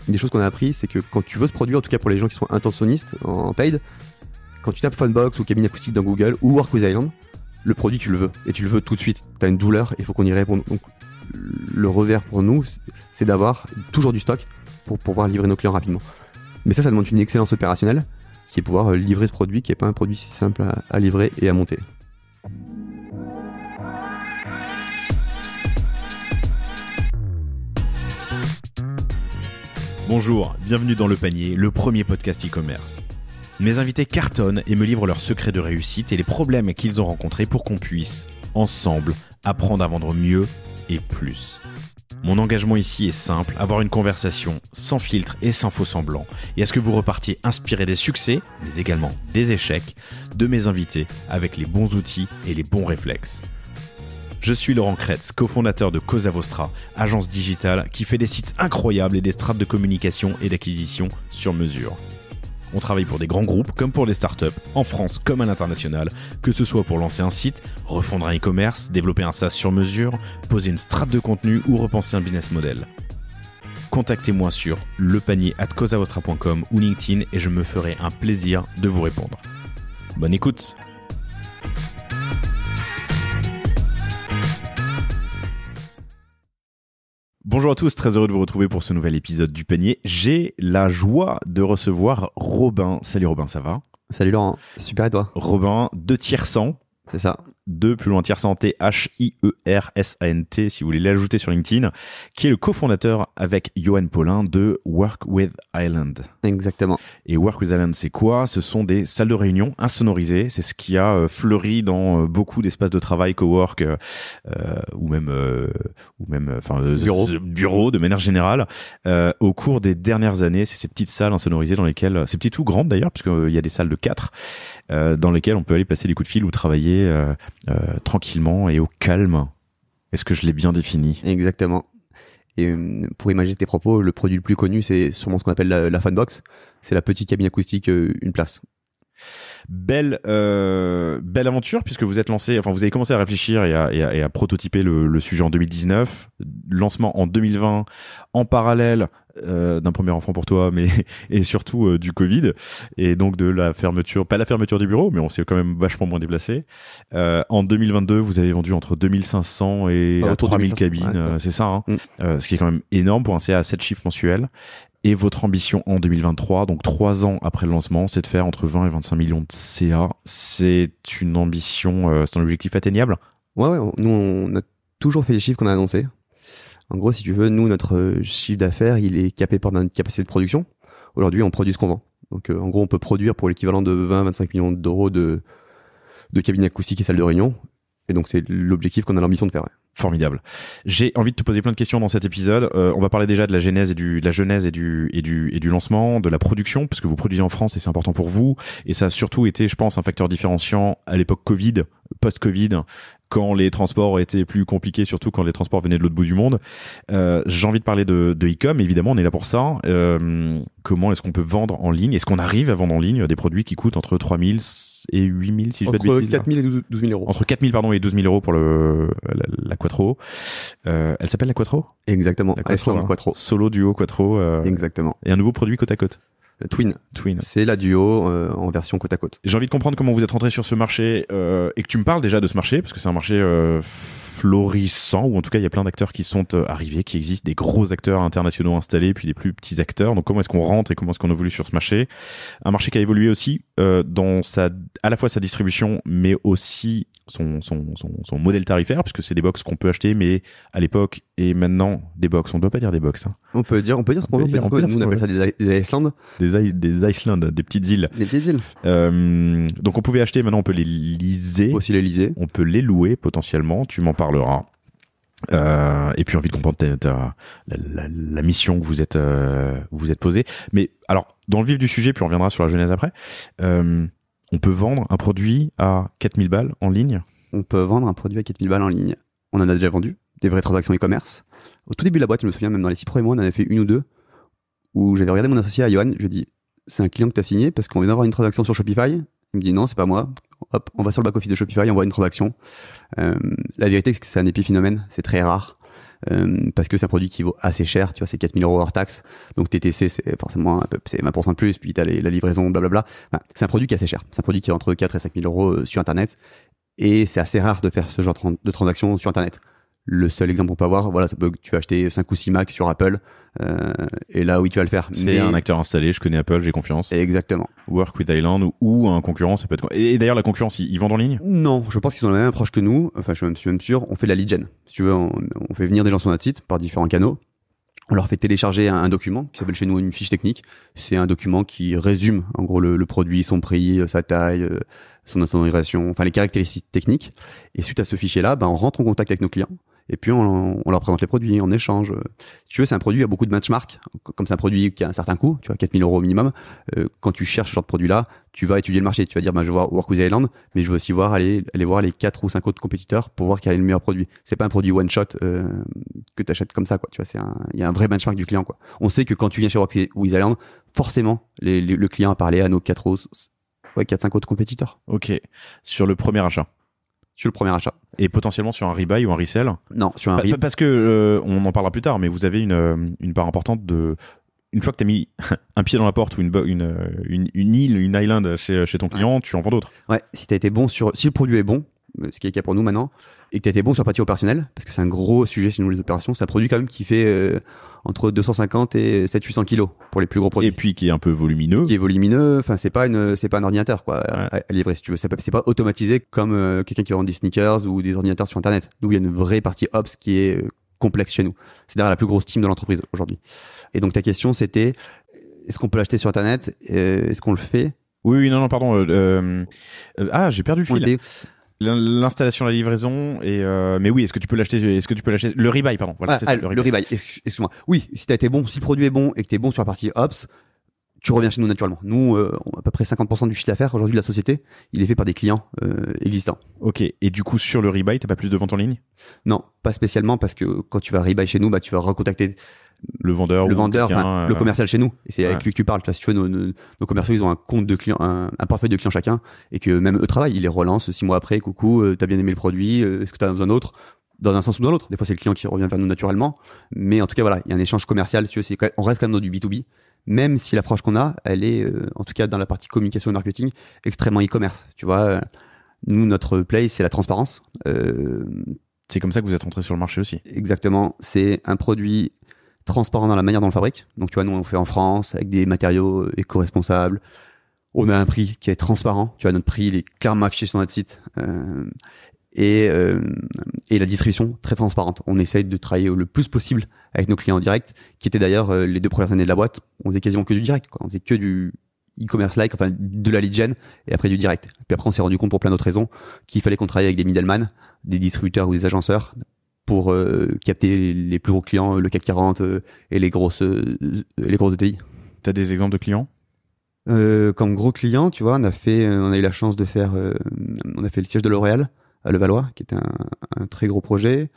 Une des choses qu'on a appris, c'est que quand tu veux ce produit, en tout cas pour les gens qui sont intentionnistes en paid, quand tu tapes Funbox ou cabinet acoustique dans Google ou Work with Island, le produit tu le veux et tu le veux tout de suite. T'as une douleur et il faut qu'on y réponde. Donc le revers pour nous, c'est d'avoir toujours du stock pour pouvoir livrer nos clients rapidement. Mais ça demande une excellence opérationnelle qui est pouvoir livrer ce produit qui n'est pas un produit si simple à livrer et à monter. Bonjour, bienvenue dans Le Panier, le premier podcast e-commerce. Mes invités cartonnent et me livrent leurs secrets de réussite et les problèmes qu'ils ont rencontrés pour qu'on puisse, ensemble, apprendre à vendre mieux et plus. Mon engagement ici est simple, avoir une conversation sans filtre et sans faux semblant, et à ce que vous repartiez inspiré des succès, mais également des échecs, de mes invités avec les bons outils et les bons réflexes. Je suis Laurent Kretz, cofondateur de Cosa Vostra, agence digitale qui fait des sites incroyables et des strates de communication et d'acquisition sur mesure. On travaille pour des grands groupes comme pour des startups, en France comme à l'international, que ce soit pour lancer un site, refondre un e-commerce, développer un SaaS sur mesure, poser une strate de contenu ou repenser un business model. Contactez-moi sur lepanier@cosavostra.com ou LinkedIn et je me ferai un plaisir de vous répondre. Bonne écoute! Bonjour à tous, très heureux de vous retrouver pour ce nouvel épisode du Panier. J'ai la joie de recevoir Robin. Salut Robin, ça va? Salut Laurent, super et toi? Robin de Tiercent. C'est ça. De plus loin Tiercent, H-I-E-R-S-A-N-T, si vous voulez l'ajouter sur LinkedIn, qui est le cofondateur avec Johan Paulin de Work with Island. Exactement. Et Work with Island, c'est quoi? Ce sont des salles de réunion insonorisées. C'est ce qui a fleuri dans beaucoup d'espaces de travail, cowork, ou même bureaux de manière générale. Au cours des dernières années, c'est ces petites salles insonorisées dans lesquelles, c'est petites ou grandes d'ailleurs, puisqu'il y a des salles de 4, dans lesquelles on peut aller passer des coups de fil ou travailler tranquillement et au calme. Est-ce que je l'ai bien défini? Exactement. Et pour imaginer tes propos, le produit le plus connu, c'est sûrement ce qu'on appelle la Funbox. C'est la petite cabine acoustique, une place. Belle aventure puisque vous êtes lancé, enfin vous avez commencé à réfléchir et à prototyper le sujet en 2019, lancement en 2020, en parallèle d'un premier enfant pour toi, mais et surtout du Covid et donc de la fermeture, pas la fermeture du bureau, mais on s'est quand même vachement moins déplacé. En 2022, vous avez vendu entre 2500 et 3000 cabines, ouais. C'est ça, hein. Ce qui est quand même énorme pour un CA à 7 chiffres mensuels. Et votre ambition en 2023, donc 3 ans après le lancement, c'est de faire entre 20 et 25 millions de CA. C'est une ambition, c'est un objectif atteignable? Ouais, nous on a toujours fait les chiffres qu'on a annoncés. En gros, si tu veux, nous, notre chiffre d'affaires, il est capé par notre capacité de production. Aujourd'hui, on produit ce qu'on vend. Donc en gros, on peut produire pour l'équivalent de 20-25 millions d'euros de cabines acoustiques et salles de réunion. Et donc c'est l'objectif qu'on a l'ambition de faire. Ouais. Formidable. J'ai envie de te poser plein de questions dans cet épisode. On va parler déjà de la genèse et du lancement, de la production, parce que vous produisez en France et c'est important pour vous. Et ça a surtout été, je pense, un facteur différenciant à l'époque Covid, post-Covid, quand les transports étaient plus compliqués, surtout quand les transports venaient de l'autre bout du monde. J'ai envie de parler de e-com, évidemment, on est là pour ça. Comment est-ce qu'on peut vendre en ligne? Est-ce qu'on arrive à vendre en ligne des produits qui coûtent entre 3 000 et 8 000, si je ne dis pas de bêtises? Entre 4 000 et 12 000 euros. Entre 4 000 et 12 000 euros pour la Quattro. Elle s'appelle la Quattro? Exactement. La Quattro, la Quattro. Solo, duo, Quattro. Exactement. Et un nouveau produit côte à côte. Twin. C'est la duo en version côte à côte. J'ai envie de comprendre comment vous êtes rentré sur ce marché et que tu me parles déjà de ce marché, parce que c'est un marché florissant, ou en tout cas il y a plein d'acteurs qui sont arrivés, qui existent, des gros acteurs internationaux installés, puis des plus petits acteurs. Donc comment est-ce qu'on rentre et comment est-ce qu'on évolue sur ce marché? Un marché qui a évolué aussi dans à la fois sa distribution, mais aussi son modèle tarifaire, puisque c'est des box qu'on peut acheter, mais à l'époque et maintenant des box, on doit pas dire des box, hein. On peut dire nous on appelle ça des Iceland. Des Iceland, des petites îles. Des petites îles. Donc on pouvait acheter, maintenant on peut les leaser. Aussi les leaser. On peut les louer potentiellement, tu m'en parleras. Et puis envie de comprendre la mission que vous êtes posée. Mais alors, dans le vif du sujet, puis on reviendra sur la genèse après, on peut vendre un produit à 4000 balles en ligne? On peut vendre un produit à 4000 balles en ligne. On en a déjà vendu, des vraies transactions e-commerce. Au tout début de la boîte, je me souviens, même dans les 6 premiers mois, on en avait fait une ou deux, où j'avais regardé mon associé à Johan, je lui ai dit, c'est un client que tu as signé parce qu'on vient d'avoir une transaction sur Shopify. Il me dit non, c'est pas moi. Hop, on va sur le back-office de Shopify, on voit une transaction. La vérité, c'est que c'est un épiphénomène, c'est très rare. parce que c'est un produit qui vaut assez cher, tu vois, c'est 4 000 € hors taxe, donc TTC c'est forcément c'est 20% de plus, puis t'as la livraison, blablabla. Enfin, c'est un produit qui est assez cher, c'est un produit qui est entre 4 et 5 000 € sur internet, et c'est assez rare de faire ce genre de transaction sur internet. Le seul exemple qu'on peut avoir, voilà, ça peut que tu vas acheter 5 ou 6 Mac sur Apple, et là oui tu vas le faire. C'est un acteur installé, je connais Apple, j'ai confiance. Exactement. Work with Island ou un concurrent, ça peut être. Et d'ailleurs la concurrence, ils vendent en ligne? Non, je pense qu'ils ont la même approche que nous. Enfin, je suis même sûr. On fait de la lead gen. Si tu veux, on fait venir des gens sur notre site par différents canaux. On leur fait télécharger un document qui s'appelle chez nous une fiche technique. C'est un document qui résume en gros le produit, son prix, sa taille, son insonorisation, enfin les caractéristiques techniques. Et suite à ce fichier-là, on rentre en contact avec nos clients. Et puis on leur présente les produits, on échange. Si tu veux, c'est un produit à beaucoup de benchmark. Comme c'est un produit qui a un certain coût, tu vois, 4 000 € au minimum. Quand tu cherches ce genre de produit-là, tu vas étudier le marché. Tu vas dire, je vais voir Work with Island, mais je veux aussi aller voir les 4 ou 5 autres compétiteurs pour voir quel est le meilleur produit. C'est pas un produit one shot que tu achètes comme ça, quoi. Tu vois, il y a un vrai benchmark du client, quoi. On sait que quand tu viens chez Work with Island, forcément, le client a parlé à nos 4 5 autres compétiteurs. Ok. Sur le premier achat. Sur le premier achat. Et potentiellement sur un rebuy ou un resell? Non, sur un rebuy. Parce que on en parlera plus tard, mais vous avez une part importante de. Une fois que tu as mis un pied dans la porte ou une île, une island chez ton client, tu en vends d'autres. Ouais, si le produit est bon, ce qui est le cas pour nous maintenant, et que tu as été bon sur la partie opérationnelle, parce que c'est un gros sujet chez nous les opérations, c'est un produit quand même qui fait entre 250 et 700-800 kilos pour les plus gros produits. Et puis qui est un peu volumineux. Qui est volumineux, enfin c'est pas un ordinateur quoi à livrer si tu veux, c'est pas automatisé comme quelqu'un qui vend des sneakers ou des ordinateurs sur internet. Nous il y a une vraie partie ops qui est complexe chez nous. C'est derrière la plus grosse team de l'entreprise aujourd'hui. Et donc ta question c'était est-ce qu'on peut l'acheter sur internet, est-ce qu'on le fait? Oui, non, pardon. J'ai perdu le fil. L'installation, la livraison mais oui, est-ce que tu peux l'acheter le rebuy, pardon. Voilà, le rebuy. Excuse-moi. Oui, si le produit est bon et que t'es bon sur la partie ops, tu reviens chez nous naturellement. Nous, à peu près 50% du chiffre d'affaires aujourd'hui de la société, il est fait par des clients existants. Ok. Et du coup, sur le rebuy, t'as pas plus de ventes en ligne? Non, pas spécialement parce que quand tu vas rebuy chez nous, tu vas recontacter le vendeur, le commercial chez nous. Et c'est avec lui que tu parles. Tu vois, si tu veux, nos commerciaux, ils ont un compte de clients, un portefeuille de clients chacun, et que même eux travaillent. Ils les relancent 6 mois après. Coucou, t'as bien aimé le produit? Est-ce que t'as besoin d'autre? Dans un sens ou dans l'autre. Des fois, c'est le client qui revient vers nous naturellement. Mais en tout cas, voilà, il y a un échange commercial. Si tu veux, on reste quand même dans du B2B. Même si l'approche qu'on a, elle est, en tout cas, dans la partie communication et marketing, extrêmement e-commerce. Tu vois, nous, notre play, c'est la transparence. C'est comme ça que vous êtes rentré sur le marché aussi. Exactement. C'est un produit transparent dans la manière dont on le fabrique. Donc tu vois, nous on fait en France avec des matériaux éco-responsables. On a un prix qui est transparent. Tu vois, notre prix il est clairement affiché sur notre site. Et la distribution très transparente. On essaye de travailler le plus possible avec nos clients en direct, qui étaient d'ailleurs les 2 premières années de la boîte. On faisait quasiment que du direct, quoi. On faisait que du e-commerce like, enfin de la lead gen et après du direct. Puis après on s'est rendu compte pour plein d'autres raisons qu'il fallait qu'on travaille avec des middlemen, des distributeurs ou des agenceurs pour capter les plus gros clients, le CAC 40 et les grosses ETI. T'as des exemples de clients? Comme gros clients, tu vois, on a eu la chance de faire, on a fait le siège de L'Oréal à Levallois, qui était un très gros projet.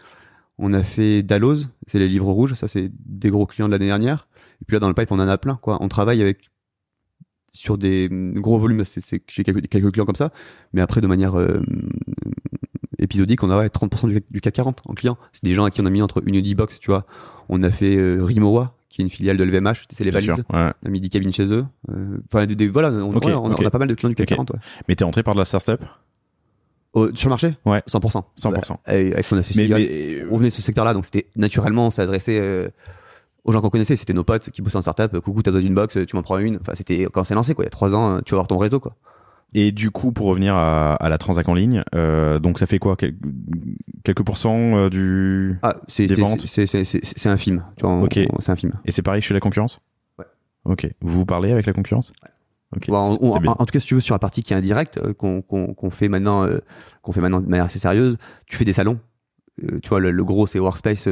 On a fait Dalloz, c'est les livres rouges, ça c'est des gros clients de l'année dernière. Et puis là dans le pipe on en a plein, quoi. On travaille sur des gros volumes, j'ai quelques clients comme ça, mais après de manière épisodique, on a 30% du CAC 40 en clients. C'est des gens à qui on a mis entre une et 10 box, tu vois. On a fait Rimowa, qui est une filiale de LVMH, c'est les valises. Sûr, ouais. On a mis 10 cabines chez eux. Voilà, on a pas mal de clients du CAC 40. Ouais. Mais t'es entré par de la startup? Sur le marché? Ouais. 100%. 100%. Avec son associé. On venait de ce secteur-là, donc c'était naturellement, ça s'adressait aux gens qu'on connaissait. C'était nos potes qui bossaient en startup. Coucou, t'as besoin d'une box, tu m'en prends une. Enfin, c'était quand c'est lancé, quoi. Il y a 3 ans, tu vas avoir ton réseau, quoi. Et du coup, pour revenir à la transac en ligne, donc ça fait quoi? Quelques pourcents des ventes? C'est infime. Tu vois, ok. C'est infime. Et c'est pareil chez la concurrence? Ouais. Ok. Vous parlez avec la concurrence? Ouais. Okay. Bon, en tout cas, si tu veux, sur la partie qui est indirecte, qu'on fait maintenant de manière assez sérieuse, tu fais des salons. Tu vois, le gros, c'est Workspace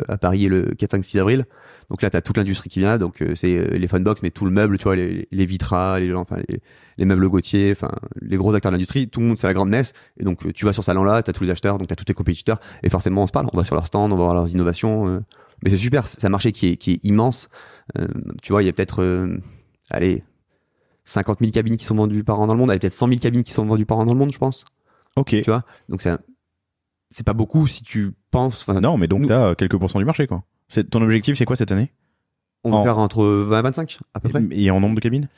à Paris le 4, 5, 6 avril. Donc là, tu as toute l'industrie qui vient. Donc c'est les Funbox, mais tout le meuble, tu vois, les Vitra, les meubles Gauthier, enfin les gros acteurs de l'industrie. Tout le monde, c'est la grande messe. Et donc tu vas sur ce salon-là, tu as tous les acheteurs, donc tu as tous tes compétiteurs. Et forcément, on se parle. On va sur leur stand, on va voir leurs innovations. Mais c'est super. C'est un marché qui est immense. Tu vois, il y a peut-être 50 000 cabines qui sont vendues par an dans le monde. Il y a peut-être 100 000 cabines qui sont vendues par an dans le monde, je pense. Ok. Tu vois, donc c'est c'est pas beaucoup si tu penses. Non, mais donc t'as quelques pourcents du marché, quoi. Ton objectif, c'est quoi cette année? On va faire entre 20 et 25, à peu près. Et en nombre de cabines?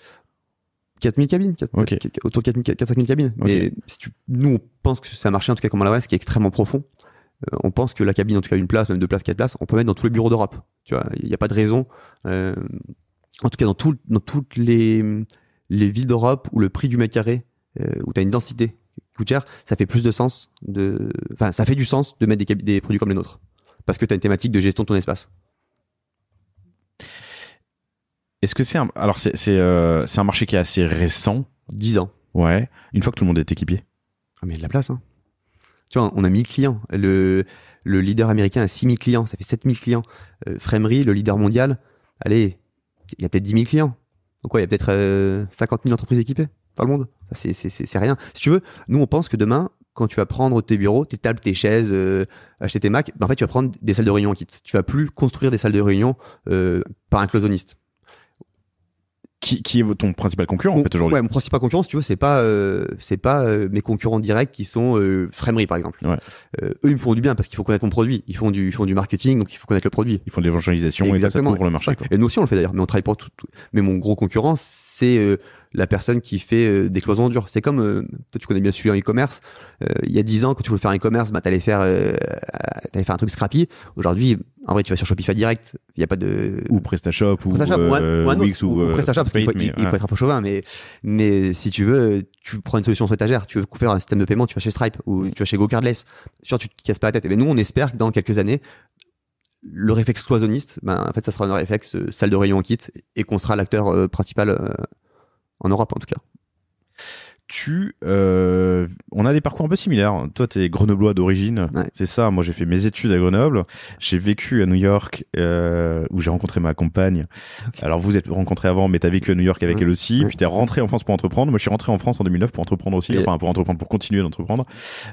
4000 cabines, autour de 4-5 000 cabines. Okay. Mais nous, on pense que c'est un marché, en tout cas comme on l'a qui est extrêmement profond. On pense que la cabine, en tout cas une place, même 2 places, 4 places, on peut mettre dans tous les bureaux d'Europe. Tu vois, il n'y a pas de raison. En tout cas, dans toutes les villes d'Europe où le prix du mètre carré, où tu as une densité qui coûte cher, ça fait plus de sens ça fait du sens de mettre des produits comme les nôtres. Parce que tu as une thématique de gestion de ton espace. Est-ce que c'est un marché qui est assez récent? 10 ans. Ouais. Une fois que tout le monde est équipé. Ah, mais il y a de la place, hein. Tu vois, on a 1000 clients. Le leader américain a 6000 clients. Ça fait 7000 clients. Framery, le leader mondial, allez, il y a peut-être 10 000 clients. Donc ouais, il y a peut-être 50 000 entreprises équipées dans le monde. C'est rien. Si tu veux, nous, on pense que demain, quand tu vas prendre tes bureaux, tes tables, tes chaises, acheter tes Macs, en fait, tu vas prendre des salles de réunion en kit. Tu vas plus construire des salles de réunion par un cloisonniste. Qui est ton principal concurrent en fait aujourd'hui? Ouais, mon principal concurrent, si tu veux, c'est pas mes concurrents directs qui sont Framery par exemple. Ouais. Eux, ils me font du bien parce qu'il faut connaître mon produit. Ils font du marketing, donc il faut connaître le produit. Ils font de l'évangélisation et ça couvre le marché. Ouais. Et nous aussi on le fait d'ailleurs, mais on travaille pour tout. Mais mon gros concurrent, c'est la personne qui fait des cloisons dures. C'est comme toi, tu connais bien le sujet en e-commerce. Il y a 10 ans, quand tu voulais faire un e-commerce, t'allais faire un truc scrappy. Aujourd'hui, en vrai, tu vas sur Shopify direct. Il y a pas de ou PrestaShop ou Wix ou PrestaShop parce qu'il faut être un peu chauvin. Mais si tu veux, tu prends une solution sur étagère. Tu veux faire un système de paiement, tu vas chez Stripe ou tu vas chez GoCardless. Sûr, tu te casses pas la tête. Et nous, on espère que dans quelques années, le réflexe cloisonniste, en fait, ça sera un réflexe salle de réunion en kit et qu'on sera l'acteur principal en Europe en tout cas. On a des parcours un peu similaires. Toi, t'es grenoblois d'origine, ouais. C'est ça. Moi, j'ai fait mes études à Grenoble. J'ai vécu à New York, où j'ai rencontré ma compagne. Okay. Alors, vous êtes rencontrés avant, mais t'as vécu à New York avec elle aussi. Puis t'es rentré en France pour entreprendre. Moi, je suis rentré en France en 2009 pour entreprendre aussi. Enfin, pour continuer d'entreprendre.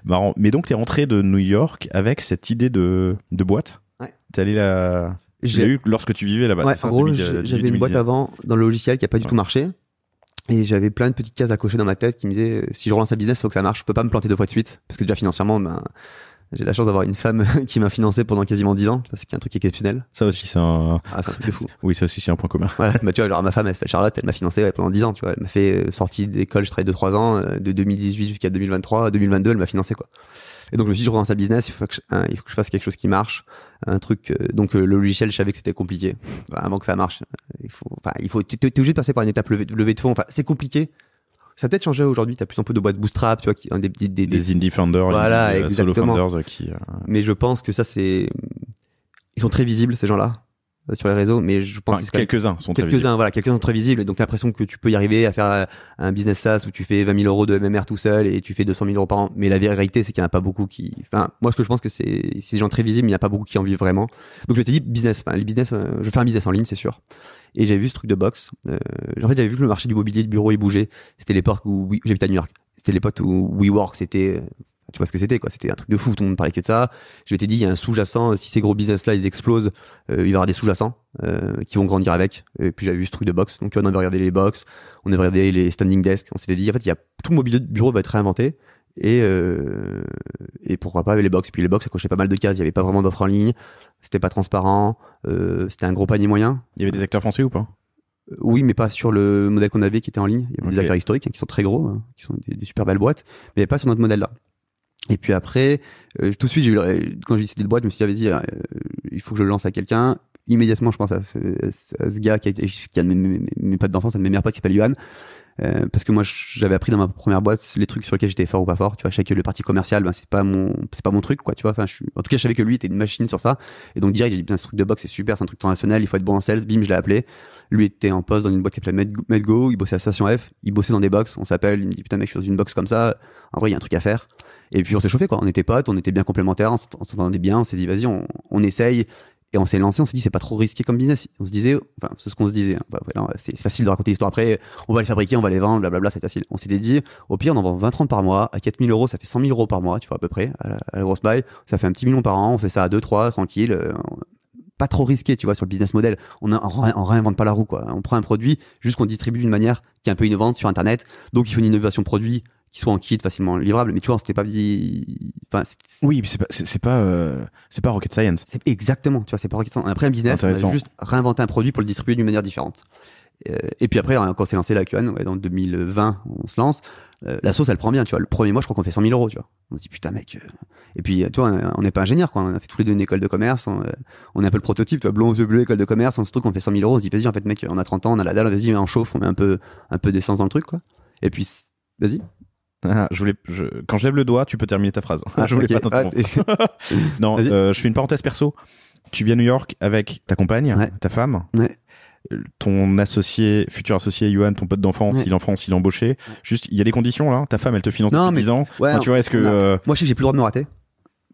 Marrant. Mais donc, t'es rentré de New York avec cette idée de boîte. Ouais. T'es allé j'ai eu lorsque tu vivais là-bas. Ouais, en gros, j'avais une boîte avant dans le logiciel qui a pas du tout marché. Et j'avais plein de petites cases à cocher dans ma tête qui me disaient si je relance un business, il faut que ça marche. Je peux pas me planter 2 fois de suite parce que déjà financièrement, j'ai la chance d'avoir une femme qui m'a financé pendant quasiment 10 ans. C'est un truc exceptionnel. Ça aussi, c'est un truc de fou. Oui, ça aussi, c'est un point commun. Voilà, tu vois, genre ma femme, elle s'appelle Charlotte, elle m'a financé pendant 10 ans. Tu vois, elle m'a fait sortie d'école, je travaillais 2-3 ans, de 2018 jusqu'à 2023, 2022, elle m'a financé quoi. Et donc je me suis dit, je relance un business, il faut que je fasse quelque chose qui marche, un truc. Donc le logiciel, je savais que c'était compliqué. Avant que ça marche, t'es obligé de passer par une étape levée de fonds. Enfin, c'est compliqué. Ça a peut-être changé aujourd'hui. T'as plus en plus de boîtes bootstrap, tu vois, des indie founders, voilà, solo founders qui. Mais je pense que ça ils sont très visibles ces gens-là sur les réseaux, mais je pense que quelques-uns sont très visibles. Voilà, quelques-uns sont très visibles. Et donc t'as l'impression que tu peux y arriver à faire un business SaaS où tu fais 20 000 euros de MMR tout seul et tu fais 200 000 euros par an. Mais la vérité, c'est qu'il n'y en a pas beaucoup qui. Enfin, moi, ce que je pense que c'est des gens très visibles, mais il n'y a pas beaucoup qui en vivent vraiment. Donc je m'étais dit business. Enfin, les business, je vais faire un business en ligne, c'est sûr. Et j'avais vu ce truc de box. En fait, j'avais vu que le marché du mobilier de bureau il bougeait. C'était l'époque où j'habitais à New York. C'était l'époque où WeWork, c'était. Tu vois ce que c'était quoi, c'était un truc de fou, tout le monde parlait que de ça. Je m'étais dit il y a un sous-jacent, si ces gros business là ils explosent, il va y avoir des sous-jacents qui vont grandir avec. Et puis j'avais vu ce truc de box, donc tu vois, on avait regardé les box, on avait regardé les standing desks, on s'était dit en fait il y a tout le mobilier de bureau va être réinventé et pourquoi pas avec les box. Puis les box ça cochait pas mal de cases, il y avait pas vraiment d'offres en ligne, c'était pas transparent, c'était un gros panier moyen. Il y avait des acteurs français ou pas? Oui, mais pas sur le modèle qu'on avait qui était en ligne. Il y avait des acteurs historiques qui sont très gros, qui sont des super belles boîtes, mais pas sur notre modèle là. Et puis après, tout de suite, quand j'ai décidé de boîte, je me suis dit, il faut que je le lance à quelqu'un. Immédiatement, je pense à ce gars qui a mes potes d'enfance, un de mes meilleurs potes qui s'appelle Yohan. Parce que moi, j'avais appris dans ma première boîte les trucs sur lesquels j'étais fort ou pas fort. Tu vois, je savais que le parti commercial, c'est pas mon truc, quoi. Tu vois, enfin, en tout cas, je savais que lui était une machine sur ça. Et donc, direct, j'ai dit, bien, ce truc de box, c'est super, c'est un truc transnational, il faut être bon en sales. Bim, je l'ai appelé. Lui était en poste dans une boîte qui s'appelait MedGo. Il bossait à Station F. Il bossait dans des box. On s'appelle. Il me dit, putain, mec, je suis dans une box comme ça. En vrai, il y a un truc à faire. Et puis on s'est chauffé quoi, on était potes, on était bien complémentaires, on s'entendait bien, on s'est dit vas-y on essaye et on s'est lancé, on s'est dit c'est pas trop risqué comme business. On se disait, enfin c'est ce qu'on se disait, c'est facile de raconter l'histoire après, on va les fabriquer, on va les vendre, blablabla, c'est facile. On s'était dit au pire on en vend 20-30 par mois, à 4 000 euros ça fait 100 000 euros par mois, tu vois à peu près, à la grosse baille, ça fait un petit million par an, on fait ça à 2-3 tranquille, pas trop risqué tu vois sur le business model, on réinvente pas la roue quoi, on prend un produit juste qu'on distribue d'une manière qui est un peu innovante sur internet, donc il faut une innovation produit qui soit en kit, facilement livrable. Mais tu vois, c'était pas Oui, mais c'est pas rocket science. c'est exactement, tu vois, c'est pas rocket science. On a pris un business, on a Intéressant. juste réinventé un produit pour le distribuer d'une manière différente. Et puis après, quand c'est lancé la QAnon, dans 2020, on se lance. La sauce, elle prend bien, tu vois. Le premier mois, je crois qu'on fait 100 000 €, tu vois. On se dit, putain, mec. Et puis, tu vois, on n'est pas ingénieur, quoi. On a fait tous les deux une école de commerce. On est un peu le prototype, tu vois. Blond aux yeux bleus, école de commerce. On se trouve qu'on fait 100 000 €. On se dit, vas-y, en fait, mec, on a 30 ans, on a la dalle, vas-y, on chauffe, on met un peu d'essence dans le truc, quoi. Et puis, vas-y. Ah, quand je lève le doigt, tu peux terminer ta phrase. Je voulais ok. pas t'interrompre. Non, Vas-y. je fais une parenthèse perso. Tu viens à New York avec ta compagne, Ouais. ta femme. Ouais. Ton futur associé, Yohan, ton pote d'enfance, Ouais. il est en France, il est embauché. Juste, il y a des conditions là. Ta femme, elle te finance Non, depuis mais 10 ans. ouais, Enfin, tu vois, est-ce que Moi, je sais que j'ai plus le droit de me rater.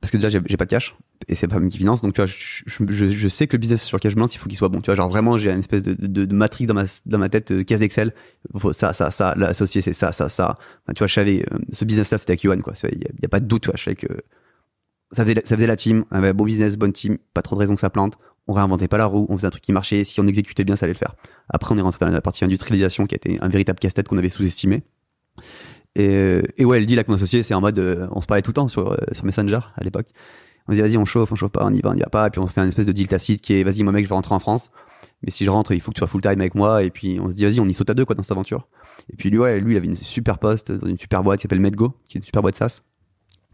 Parce que déjà, j'ai pas de cash. Et c'est pas moi qui finance. Donc, tu vois, je sais que le business sur lequel je me lance, il faut qu'il soit bon. Tu vois, genre vraiment, j'ai une espèce de matrix dans ma tête, case Excel. Ça, l'associé, c'est ça. Enfin, tu vois, je savais, ce business-là, c'était avec Yohan, quoi. Il y a pas de doute, tu vois. Je savais que ça faisait la team. On avait un bon business, bonne team. Pas trop de raisons que ça plante. On réinventait pas la roue. On faisait un truc qui marchait. Si on exécutait bien, ça allait le faire. Après, on est rentré dans la partie industrialisation qui a été un véritable casse-tête qu'on avait sous-estimé. Et ouais, le deal avec mon associé, c'est en mode, on se parlait tout le temps sur Messenger à l'époque. On se dit, vas-y, on chauffe pas, on y va pas. Et puis on fait un espèce de deal tacite qui est, vas-y, moi mec, je vais rentrer en France. Mais si je rentre, il faut que tu sois full time avec moi. Et puis on se dit, vas-y, on y saute à deux, quoi, dans cette aventure. Et puis lui, il avait une super poste dans une super boîte qui s'appelle Medgo, qui est une super boîte SaaS,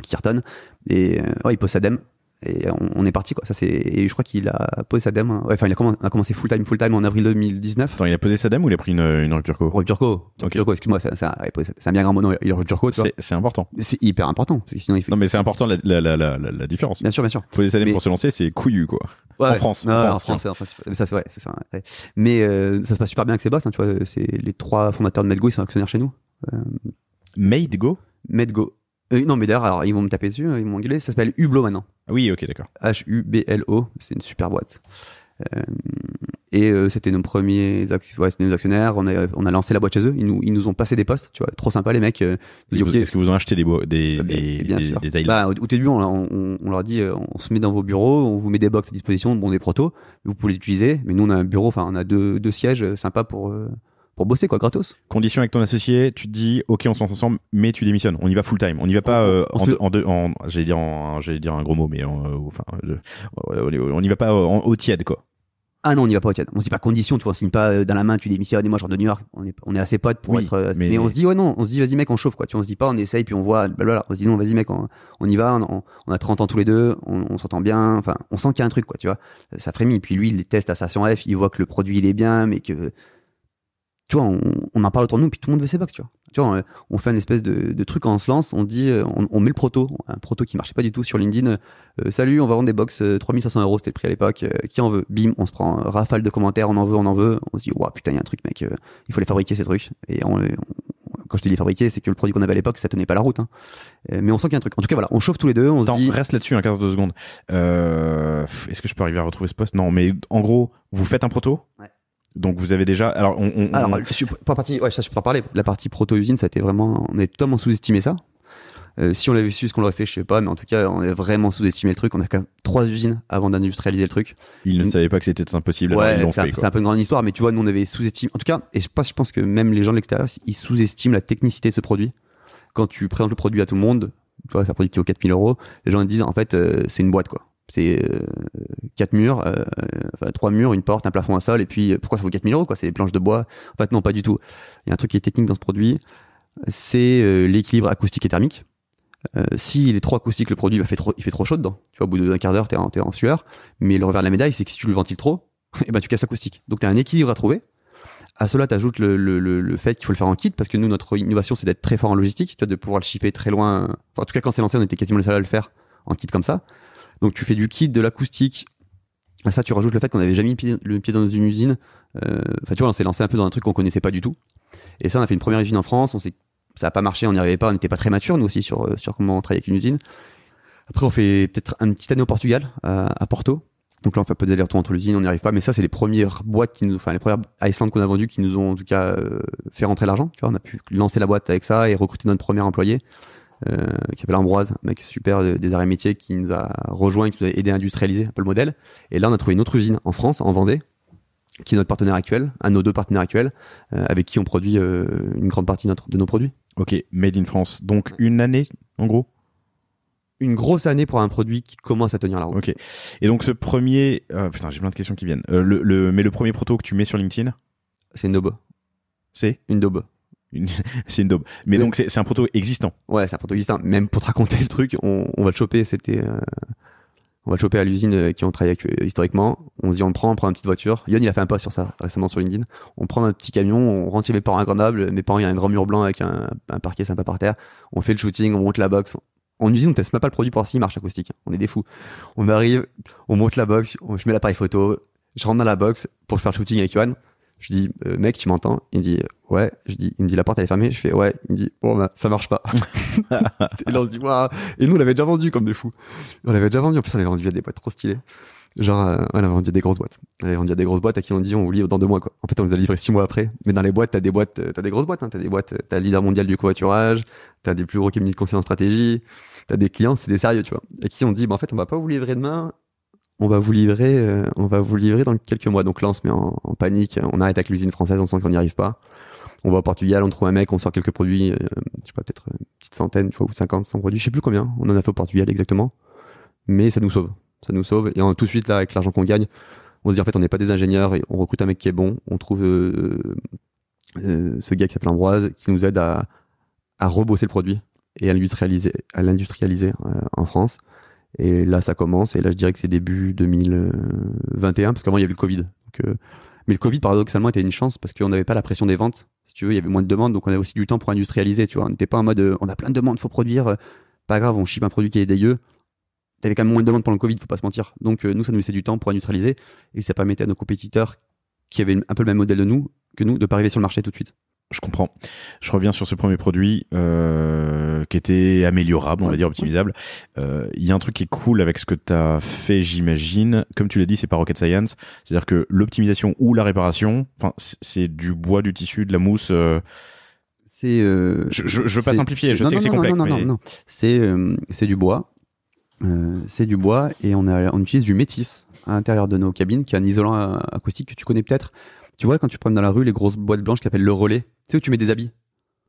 qui cartonne. Et il pose sa dème. Et on est parti, quoi. Et je crois qu'il a posé sa dème. Ouais, enfin, il a commencé full time en avril 2019. Attends, il a posé sa dame ou il a pris une rupture co? Rupture co. Ok. Rupture co, excuse-moi, c'est un bien grand mot. Non, il a rupture co, tu vois. C'est important. C'est hyper important. Parce que sinon, il fait. Non, mais c'est important la différence. Bien sûr. Poser sa dame Mais- pour se lancer, c'est couillu, quoi. Ouais, En ouais. France. Non, en en France, mais ça, c'est vrai, c'est ça. Ouais. Mais ça se passe super bien avec ses boss, hein, tu vois. C'est les 3 fondateurs de Medgo, ils sont actionnaires chez nous. Made go? Medgo. Non, mais d'ailleurs, alors ils vont me taper dessus, ils m'ont engueulé. Ça s'appelle Hublot maintenant. Ah oui, ok, d'accord. Hublo. C'est une super boîte. C'était nos premiers c'était nos actionnaires. On a lancé la boîte chez eux. Ils nous ont passé des postes, tu vois. Trop sympa, les mecs. Ils disent, Est-ce que vous en achetez des bien sûr. ailes? Bah, au début, on leur dit, on se met dans vos bureaux, on vous met des box à disposition, bon, des protos, vous pouvez les utiliser. Mais nous, on a un bureau, enfin, on a deux sièges sympas pour bosser, quoi, gratos. Condition avec ton associé, tu te dis, ok, on se lance ensemble, mais tu démissionnes. On y va full time. On y va pas j'allais dire un gros mot, mais on y va pas au tiède, quoi. Ah non, on n'y va pas au tiède. On se dit pas condition, tu vois, on signe pas dans la main, tu démissionnes, et moi, je rentre de New York. On est assez potes pour Oui, être. mais on se dit, ouais, non, on se dit, vas-y, mec, on chauffe, quoi. Tu vois, on se dit pas, on essaye, puis on voit, blablabla. On se dit, non, vas-y, mec, on y va, on a 30 ans tous les deux, on s'entend bien, enfin, on sent qu'il y a un truc, quoi, tu vois. Ça frémit. Puis lui, il les teste à Station F, il voit que le produit, il est bien, mais que. Tu vois, on en parle autour de nous, puis tout le monde veut ses box, tu vois. Tu vois, on fait une espèce de truc quand on se lance, on dit, on met le proto, un proto qui marchait pas du tout sur LinkedIn. Salut, on va vendre des box 3500 €, c'était le prix à l'époque. Qui en veut? Bim, on se prend rafale de commentaires, on en veut. On se dit, ouah, putain, il y a un truc, mec, il faut les fabriquer, ces trucs. Et quand je te dis fabriquer, c'est que le produit qu'on avait à l'époque, ça tenait pas la route. Hein. Mais on sent qu'il y a un truc. En tout cas, voilà, on chauffe tous les deux, on Attends, se dit. reste là-dessus, 15 de secondes. Est-ce que je peux arriver à retrouver ce poste? Non, mais en gros, vous faites un proto? Ouais. Donc vous avez déjà. Alors, je suis pas parti. Ouais, ça, je peux t'en parler. La partie proto-usine, ça a été vraiment. On a totalement sous-estimé ça. Si on l'avait su, ce qu'on l'aurait fait, je sais pas, mais en tout cas, on a vraiment sous-estimé le truc. On a quand même 3 usines avant d'industrialiser le truc. Ils ne savaient pas que c'était impossible. Ouais, alors ils l'ont c'est fait. un peu une grande histoire, mais tu vois, nous on avait sous-estimé. En tout cas, et je pense que même les gens de l'extérieur, ils sous-estiment la technicité de ce produit. Quand tu présentes le produit à tout le monde, tu vois, c'est un produit qui vaut 4 000 €, les gens ils disent en fait, c'est une boîte, quoi. C'est 4 murs, 3 murs, une porte, un plafond, un sol, et puis pourquoi ça vaut 4 000 €, quoi? C'est des planches de bois. En fait, non, pas du tout. Il y a un truc qui est technique dans ce produit, c'est l'équilibre acoustique et thermique. S'il est trop acoustique, le produit il fait trop chaud dedans. Tu vois, au bout d'un quart d'heure, t'es en sueur. Mais le revers de la médaille, c'est que si tu le ventiles trop, et ben tu casses l'acoustique. Donc t'as un équilibre à trouver. À cela, t'ajoutes le fait qu'il faut le faire en kit, parce que nous, notre innovation, c'est d'être très fort en logistique, tu vois, de pouvoir le shipper très loin. Enfin, en tout cas, quand c'est lancé, on était quasiment les seuls à le faire en kit comme ça. Donc tu fais du kit, de l'acoustique. À ça, tu rajoutes le fait qu'on n'avait jamais mis le pied dans une usine. Enfin, tu vois, on s'est lancé un peu dans un truc qu'on connaissait pas du tout. Et ça, on a fait une première usine en France. Ça a pas marché, on n'y arrivait pas, on n'était pas très mature, nous aussi, sur comment travailler avec une usine. Après, on fait peut-être une petite année au Portugal, à Porto. Donc là, on fait un peu d'aller-retour entre l'usine, on n'y arrive pas. Mais ça, c'est les premières boîtes les premières Iceland qu'on a vendues qui nous ont, en tout cas, fait rentrer l'argent. Tu vois, on a pu lancer la boîte avec ça et recruter notre premier employé. Qui s'appelle Ambroise, un mec super des arts et métiers qui nous a rejoint, qui nous a aidé à industrialiser un peu le modèle. Et là, on a trouvé une autre usine en France, en Vendée, qui est notre partenaire actuel, un de nos 2 partenaires actuels, avec qui on produit une grande partie de nos produits. Ok, made in France. Donc une année, en gros. Une grosse année pour un produit qui commence à tenir la route. Ok. Et donc ce premier, putain, j'ai plein de questions qui viennent. Mais le premier proto que tu mets sur LinkedIn, C'est une daube. c'est Une daube. c'est une daube. Mais Oui. donc c'est un proto existant. Ouais, c'est un produit existant. Même pour te raconter le truc, on va le choper. On va le choper à l'usine qui ont travaillé avec, historiquement. On se dit, on prend une petite voiture. Yann, il a fait un post sur ça récemment sur LinkedIn. On prend un petit camion, on rentre chez mes parents à Grenoble. Mes parents, il y a un grand mur blanc avec un parquet sympa par terre. On fait le shooting, on monte la box. En usine, on teste même pas le produit pour voir s'il marche acoustique. On est des fous. On arrive, on monte la box, je mets l'appareil photo, je rentre dans la box pour faire le shooting avec Yoann. Je dis, mec, tu m'entends? Il me dit, ouais. Il me dit, la porte elle est fermée. Je fais, ouais. Il me dit, bon, bah, ça marche pas. Et là, on se dit, waouh. Et nous, on l'avait déjà vendu comme des fous. On l'avait déjà vendu. En plus, on l'avait vendu à des boîtes trop stylées. Genre, on avait vendu à des grosses boîtes. On avait vendu à des grosses boîtes à qui on dit, on vous livre dans 2 mois, quoi. En fait, on les a livrés 6 mois après. Mais dans les boîtes, t'as des grosses boîtes, hein. T'as le leader mondial du covoiturage. T'as des plus gros cabinets de conseil en stratégie. T'as des clients, c'est des sérieux, tu vois. Et qui on dit, bah, en fait, on va pas vous livrer demain. On va vous livrer dans quelques mois. Donc là, on se met en panique. On arrête avec l'usine française, on sent qu'on n'y arrive pas. On va au Portugal, on trouve un mec, on sort quelques produits, je sais pas, peut-être une petite centaine, ou 50, 100 produits, je sais plus combien. On en a fait au Portugal exactement. Mais ça nous sauve. Ça nous sauve. Et tout de suite, là, avec l'argent qu'on gagne, on se dit, en fait, on n'est pas des ingénieurs et on recrute un mec qui est bon. On trouve ce gars qui s'appelle Ambroise, qui nous aide à rebosser le produit et à l'industrialiser en France. Et là, ça commence. Et là, je dirais que c'est début 2021, parce qu'avant, il y avait le Covid. Mais le Covid, paradoxalement, était une chance parce qu'on n'avait pas la pression des ventes. Si tu veux, il y avait moins de demandes, donc on avait aussi du temps pour industrialiser. Tu vois, on n'était pas en mode, on a plein de demandes, faut produire. Pas grave, on ship un produit qui est dégueu. T'avais quand même moins de demandes pendant le Covid, faut pas se mentir. Donc nous, ça nous laissait du temps pour industrialiser et ça permettait à nos compétiteurs qui avaient un peu le même modèle que nous, de pas arriver sur le marché tout de suite. Je comprends. Je reviens sur ce premier produit qui était améliorable, on va dire optimisable. Il y a un truc qui est cool avec ce que tu as fait, j'imagine. Comme tu l'as dit, c'est pas rocket science. C'est-à-dire que l'optimisation ou la réparation, c'est du bois, du tissu, de la mousse. Je veux pas simplifier. Je sais que c'est complexe. Non. C'est du bois. C'est du bois et on utilise du métis à l'intérieur de nos cabines, qui est un isolant acoustique que tu connais peut-être. Tu vois, quand tu promènes dans la rue, les grosses boîtes blanches qui s'appellent le relais, tu sais où tu mets des habits.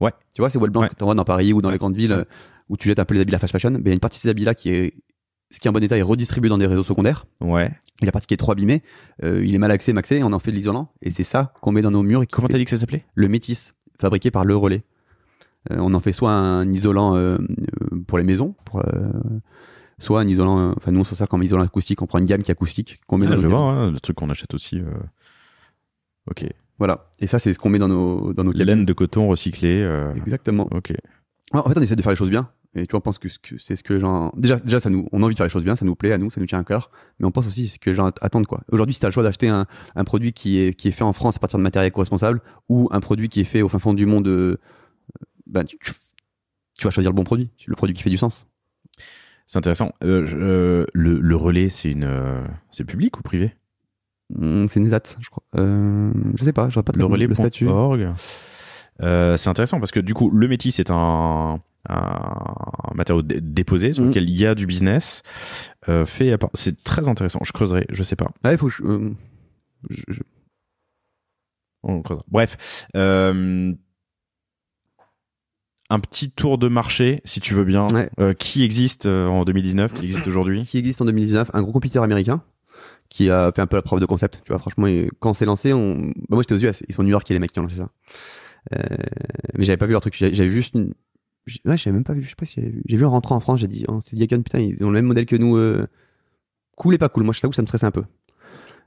Ouais. Tu vois, ces boîtes blanches que tu vois dans Paris ou dans les grandes villes où tu jettes un peu les habits la fast fashion. Ben, il y a une partie de ces habits-là ce qui est en bon état est redistribué dans des réseaux secondaires. Ouais. Et la partie qui est trop abîmée, il est maxé, et on en fait de l'isolant. Et c'est ça qu'on met dans nos murs. Comment t'as dit que ça s'appelait? Le métis, fabriqué par le relais. On en fait soit un isolant pour les maisons, soit un isolant, nous on s'en sert comme isolant acoustique, on prend une gamme qui est acoustique, qu'on met dans nos je vois, le truc qu'on achète aussi. Ok. Voilà. Et ça, c'est ce qu'on met dans nos cabines. Laine de coton recyclée. Exactement. Ok. En fait, on essaie de faire les choses bien. Et tu vois, on pense que c'est ce que les gens, déjà, on a envie de faire les choses bien, ça nous plaît à nous, ça nous tient à cœur. Mais on pense aussi c'est ce que les gens attendent, quoi. Aujourd'hui, si t'as le choix d'acheter un produit qui est fait en France à partir de matériel éco-responsable, ou un produit qui est fait au fin fond du monde, tu vas choisir le bon produit, le produit qui fait du sens. C'est intéressant. Le relais, c'est public ou privé? C'est une ESAT, je crois. Je sais pas, je vois pas le statut. relais.org. C'est intéressant parce que du coup, le métis c'est un matériau déposé sur lequel il y a du business fait. C'est très intéressant. Je creuserai, je sais pas. Ah, il faut. On creusera. Bref. Un petit tour de marché, si tu veux bien, qui existe en 2019, qui existe aujourd'hui? Qui existe en 2019, un gros compétiteur américain qui a fait un peu la preuve de concept, tu vois, franchement, quand c'est lancé, moi j'étais aux US, ils sont New York, les mecs qui ont lancé ça. Mais j'avais pas vu leur truc, j'avais juste j'avais même pas vu, je sais pas si j'ai vu en rentrant en France, j'ai dit, c'est Diacon, putain, ils ont le même modèle que nous, cool et pas cool, moi je t'avoue, ça me stressait un peu.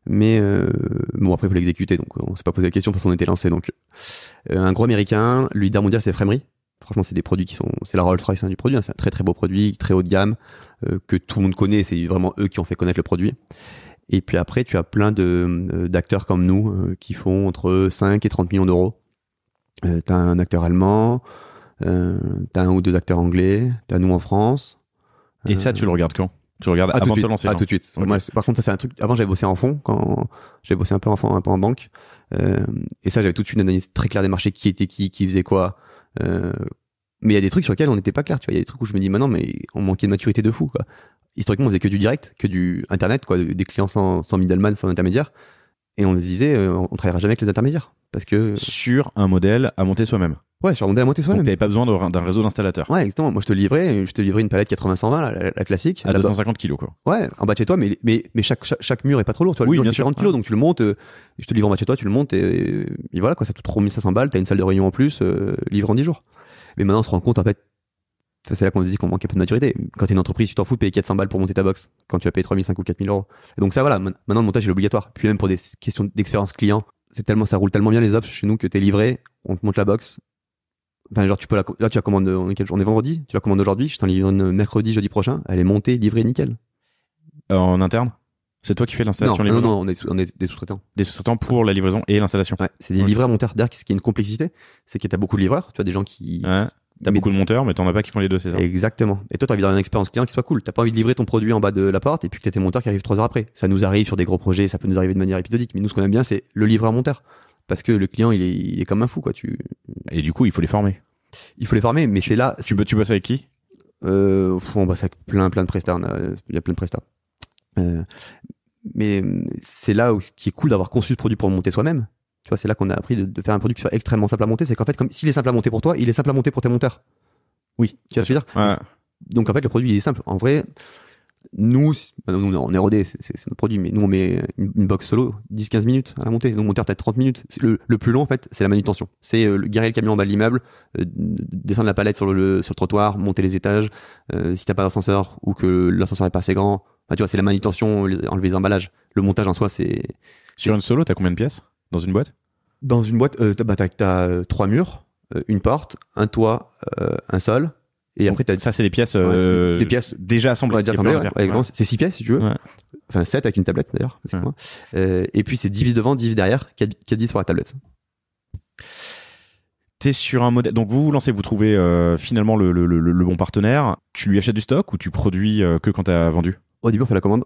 Mais bon, après il faut l'exécuter, donc on s'est pas posé la question, de toute façon on était lancé, donc un gros américain, le leader mondial c'est Framery. Franchement, c'est des produits c'est la Rolls-Royce du produit, c'est un très très beau produit, très haut de gamme, que tout le monde connaît, c'est vraiment eux qui ont fait connaître le produit. Et puis après, tu as plein d'acteurs comme nous qui font entre 5 et 30 millions d'euros. T'as un acteur allemand, t'as un ou deux acteurs anglais, t'as nous en France. Et ça, tu le regardes quand? Tu le regardes avant de te lancer? Tout de suite. Okay. Moi, par contre, ça c'est un truc. Avant, j'avais bossé en fond, quand j'avais bossé un peu en banque. Et ça, j'avais tout de suite une analyse très claire des marchés, qui était qui faisait quoi. Mais il y a des trucs sur lesquels on n'était pas clair, tu vois. Il y a des trucs où je me dis, non, mais on manquait de maturité de fou, quoi. Historiquement, on faisait que du direct, que du internet, quoi, des clients sans middleman, sans intermédiaire. Et on se disait, on travaillera jamais avec les intermédiaires. Parce que sur un modèle à monter soi-même. ouais, sur un modèle à monter Donc soi-même. t'avais pas besoin d'un réseau d'installateurs. Ouais, exactement. Moi, je te livrais une palette 80-120, la classique. À 250 kilos, quoi. Ouais, en bas de chez toi, mais chaque mur est pas trop lourd. Tu vois, Oui, le mur bien fait sûr. 40 kilos, donc tu le montes. Je te livre en bas de chez toi, tu le montes et voilà, quoi. Ça coûte 3500 balles. T'as une salle de réunion en plus, livré en 10 jours. Mais maintenant, on se rend compte, en fait, c'est là qu'on se dit qu'on manque un peu de maturité. Quand t'es une entreprise, tu t'en fous de payer 400 balles pour monter ta box, quand tu vas payer 3500 ou 4000 euros. Et donc ça, voilà, maintenant le montage est obligatoire. Puis même pour des questions d'expérience client, ça roule tellement bien les ops chez nous que t'es livré, on te monte la box. Enfin, genre, là, tu la commandes, on est vendredi, tu la commandes aujourd'hui, je t'en livre une mercredi, jeudi prochain, elle est montée, livrée, nickel. En interne? C'est toi qui fais l'installation livraison? Non, on est des sous-traitants. Des sous-traitants pour la livraison et l'installation. Ouais, c'est des livreurs monteurs. D'ailleurs, ce qui est une complexité, c'est que t'as beaucoup de livreurs, tu as des gens qui. Ouais. T'as beaucoup de monteurs, mais t'en as pas qui font les deux, c'est ça? Exactement. Et toi, t'as envie d'avoir une expérience client qui soit cool. T'as pas envie de livrer ton produit en bas de la porte et puis que t'as tes monteurs qui arrivent 3 heures après. Ça nous arrive sur des gros projets, ça peut nous arriver de manière épisodique. Mais nous, ce qu'on aime bien, c'est le livreur monteur. Parce que le client, il est comme un fou, quoi. Et du coup, il faut les former. Il faut les former, mais c'est là. Tu bosses avec qui? On bosse avec plein de prestats. Il y a plein de prestats. Mais c'est là où ce qui est cool d'avoir conçu ce produit pour le monter soi-même. Tu vois, c'est là qu'on a appris de faire un produit qui soit extrêmement simple à monter. C'est qu'en fait, comme s'il est simple à monter pour toi, il est simple à monter pour tes monteurs. Oui. Tu vois ce que je veux dire? Ouais. Donc en fait, le produit il est simple. En vrai, nous on est rodé, c'est notre produit, mais nous on met une box solo 10-15 minutes à la montée. Nos monteurs peut-être 30 minutes. Le plus long en fait, c'est la manutention. C'est garer le camion en bas de l'immeuble, descendre la palette sur le trottoir, monter les étages. Si t'as pas d'ascenseur ou que l'ascenseur est pas assez grand, enfin, tu vois, c'est la manutention, enlever les emballages. Le montage en soi, c'est. Sur une solo, t'as combien de pièces dans une boîte? Dans une boîte, t'as 3 murs, une porte, un toit, un sol. Et après, ça, c'est des pièces, des pièces déjà assemblées. C'est 6 pièces, si tu veux. Ouais. Enfin, 7 avec une tablette, d'ailleurs. Et puis, c'est 10 vis devant, 10 vis derrière, 4 vis sur la tablette. T'es sur un modèle. Donc, vous lancez, vous trouvez finalement le bon partenaire. Tu lui achètes du stock ou tu produis que quand t'as vendu? Au début, on fait la commande.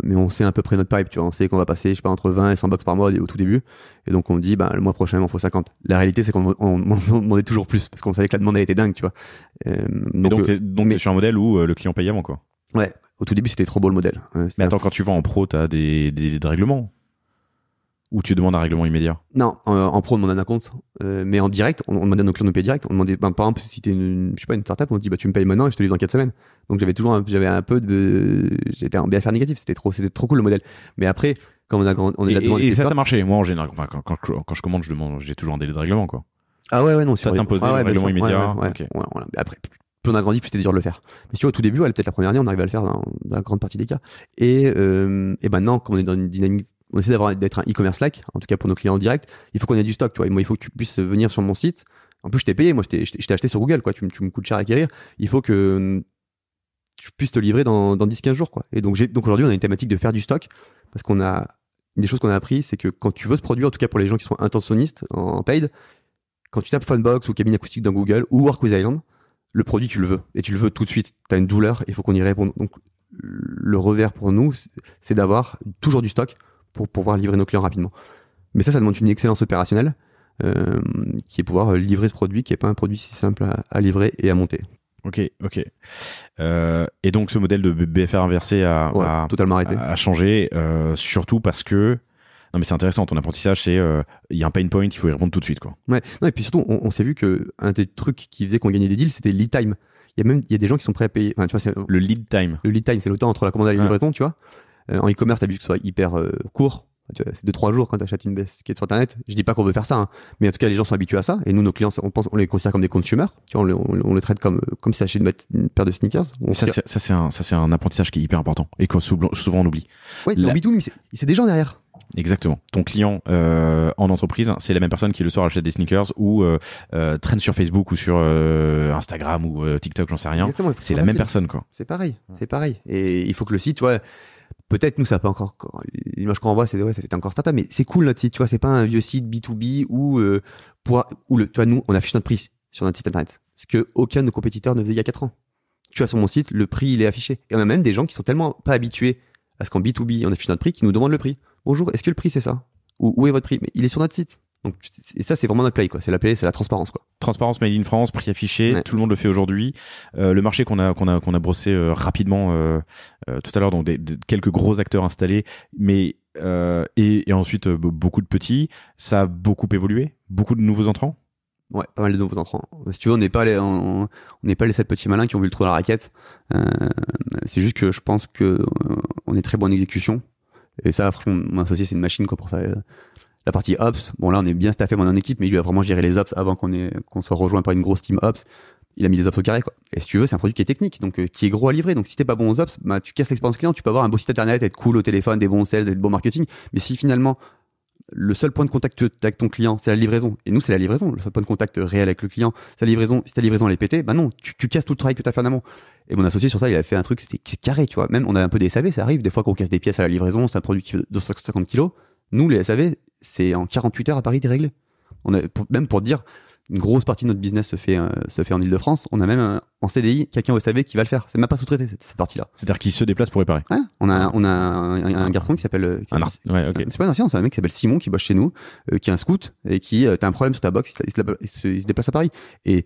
Mais on sait à peu près notre pipe, tu vois. On sait qu'on va passer, je sais pas, entre 20 et 100 box par mois au tout début. Et donc, on dit, le mois prochain, il m'en faut 50. La réalité, c'est qu'on demandait toujours plus parce qu'on savait que la demande, elle était dingue, tu vois. Donc, t'es sur un modèle où le client paye avant, quoi. Ouais. Au tout début, c'était trop beau le modèle. Mais attends, quand tu vends en pro, t'as des règlements? Ou tu demandes un règlement immédiat? Non, en pro, on demande un compte. Mais en direct, on demandait à nos clients de nous payer direct. On demandait, par exemple, si t'es une startup, on dit, tu me payes maintenant et je te livre dans 4 semaines. Donc j'avais un peu j'étais en BFR négatif. C'était trop cool le modèle. Mais après, quand on est là-dedans. Et ça marchait. Moi, en général, enfin, quand je commande, j'ai toujours un délai de règlement, quoi. Ah ouais, non, ça t'imposait un règlement immédiat. Okay. Ouais. Après, plus on a grandi, plus c'était dur de le faire. Mais si tu vois, au tout début, peut-être la première année, on arrivait à le faire dans la grande partie des cas. Et maintenant, comme on est dans une dynamique, on essaie d'être un e-commerce like, en tout cas pour nos clients en direct. Il faut qu'on ait du stock, tu vois. Et moi, il faut que tu puisses venir sur mon site. En plus, je t'ai payé, moi, je t'ai acheté sur Google, quoi. Tu me coûtes cher à acquérir. Il faut que tu puisses te livrer dans 10-15 jours, quoi. Et donc aujourd'hui, on a une thématique de faire du stock parce qu'on a une des choses qu'on a appris, c'est que quand tu veux ce produit, en tout cas pour les gens qui sont intentionnistes en paid, quand tu tapes Phonebox ou cabine acoustique dans Google ou Work with Island, le produit, tu le veux. Et tu le veux tout de suite. Tu as une douleur, il faut qu'on y réponde. Donc, le revers pour nous, c'est d'avoir toujours du stock pour pouvoir livrer nos clients rapidement. Mais ça demande une excellence opérationnelle qui est pouvoir livrer ce produit qui n'est pas un produit si simple à livrer et à monter. Ok. Et donc, ce modèle de BFR inversé a totalement arrêté. A changé, surtout parce que... Non mais c'est intéressant, ton apprentissage, c'est il y a un pain point, il faut y répondre tout de suite, quoi. Ouais. Non, et puis surtout, on s'est vu que un des trucs qui faisait qu'on gagnait des deals, c'était le lead time. Il y a des gens qui sont prêts à payer. Enfin, tu vois, c'est le lead time. Le lead time, c'est le temps entre la commande et la livraison, tu vois. En e-commerce, t'as vu que ce soit hyper court. Tu vois, c'est 2-3 jours quand t'achètes une basket sur internet. Je dis pas qu'on veut faire ça, hein, mais en tout cas, les gens sont habitués à ça. Et nous, nos clients, on les considère comme des consumers. Tu vois, on les traite comme si t'achetais une paire de sneakers. Ça, c'est un apprentissage qui est hyper important et que souvent on oublie. Ouais, dans B2B, c'est des gens derrière. Exactement. Ton client en entreprise, c'est la même personne qui le soir achète des sneakers ou traîne sur Facebook ou sur Instagram ou TikTok, j'en sais rien. C'est la même personne, quoi. C'est pareil. Et il faut que le site, tu vois, peut-être nous ça peut encore l'image qu'on envoie, c'est ça fait encore startup, mais c'est cool notre site, tu vois, c'est pas un vieux site B2B où tu vois, nous on affiche notre prix sur notre site internet, ce que aucun de nos compétiteurs ne faisait il y a 4 ans. Tu vois, sur mon site, le prix il est affiché. Et on a même des gens qui sont tellement pas habitués à ce qu'en B2B on affiche notre prix, qui nous demandent le prix. Bonjour, est-ce que le prix c'est ça? Où est votre prix? Mais il est sur notre site. Donc, et ça, c'est vraiment notre play, quoi. C'est la play, c'est la transparence, quoi. Transparence made in France, prix affiché, tout le monde le fait aujourd'hui. Le marché qu'on a brossé rapidement tout à l'heure, donc quelques gros acteurs installés, mais Et ensuite, beaucoup de petits. Ça a beaucoup évolué. Beaucoup de nouveaux entrants. Ouais, pas mal de nouveaux entrants. Si tu veux, on n'est pas les 7 petits malins qui ont vu le trou dans la raquette. C'est juste que je pense que on est très bon en exécution. Et ça, franchement, mon associé, c'est une machine, quoi, pour ça. La partie Ops, bon, là, on est bien staffé en équipe, mais lui a vraiment géré les Ops avant qu'on soit rejoint par une grosse team Ops. Il a mis les Ops au carré, quoi. Et si tu veux, c'est un produit qui est technique, donc qui est gros à livrer. Donc si t'es pas bon aux Ops, bah, tu casses l'expérience client. Tu peux avoir un beau site internet, être cool au téléphone, des bons sales, être bon marketing. Mais si finalement, le seul point de contact avec ton client, c'est la livraison. Et nous, c'est la livraison. Le seul point de contact réel avec le client, c'est la livraison. Si ta livraison elle est pétée, bah non, tu casses tout le travail que t'as fait en amont. Et mon associé sur ça, il a fait un truc, c'est carré, tu vois. Même on a un peu des SAV, ça arrive des fois qu'on casse des pièces à la livraison. C'est un produit qui fait 250 kilos. Nous, les SAV, c'est en 48 heures à Paris, t'es réglé. Même pour dire, une grosse partie de notre business se fait en Ile-de-France. On a même en CDI quelqu'un au SAV qui va le faire. C'est même pas sous-traité cette partie-là. C'est-à-dire qu'il se déplace pour réparer. Ouais, on a un garçon qui s'appelle. Ouais, ok. C'est pas un ancien, c'est un mec qui s'appelle Simon qui bosse chez nous, qui est un scout et qui t'as un problème sur ta box, il se déplace à Paris. Et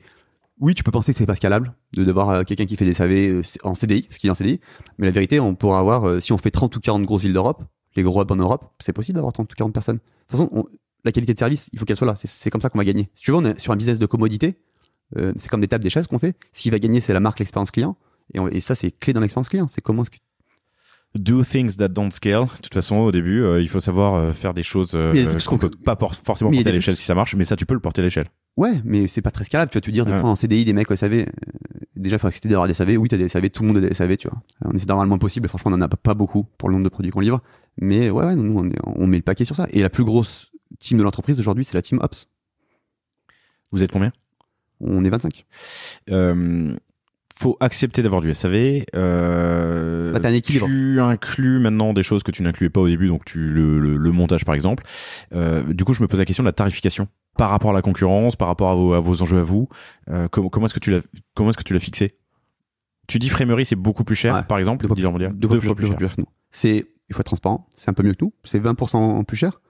oui, tu peux penser que c'est pas scalable de devoir quelqu'un qui fait des SAV en CDI, parce qu'il est en CDI. Mais la vérité, on pourra avoir, si on fait 30 ou 40 grosses villes d'Europe, les gros hubs en Europe, c'est possible d'avoir 30 ou 40 personnes. De toute façon, la qualité de service, il faut qu'elle soit là. C'est comme ça qu'on va gagner. Si tu veux, on est sur un business de commodité. C'est comme des tables, des chaises qu'on fait. Ce qui va gagner, c'est la marque, l'expérience client. Et ça, c'est clé dans l'expérience client. C'est comment est-ce que Do things that don't scale. De toute façon, au début, il faut savoir faire des choses qu'on peut pas forcément porter à l'échelle si ça marche, mais ça, tu peux le porter à l'échelle. Ouais, mais c'est pas très scalable. Tu vas te dire de prendre en CDI des mecs au SAV. Déjà, il faut accepter d'avoir des SAV. Oui, t'as des SAV, tout le monde a des SAV, tu vois. On essaie d'avoir le moins possible. Franchement, on en a pas beaucoup pour le nombre de produits qu'on livre. Mais ouais, nous, on met le paquet sur ça. Et la plus grosse team de l'entreprise aujourd'hui, c'est la team Ops. Vous êtes combien ? On est 25. Faut accepter d'avoir du SAV. T'as un équilibre. Tu inclus maintenant des choses que tu n'incluais pas au début, donc le montage par exemple. Du coup, je me pose la question de la tarification par rapport à la concurrence, par rapport à vos enjeux à vous. Comment est-ce que tu l'as fixé ? Tu dis Framery, c'est beaucoup plus cher, par exemple. Deux fois plus cher que nous. Il faut être transparent. C'est un peu mieux que nous. C'est 20% plus cher,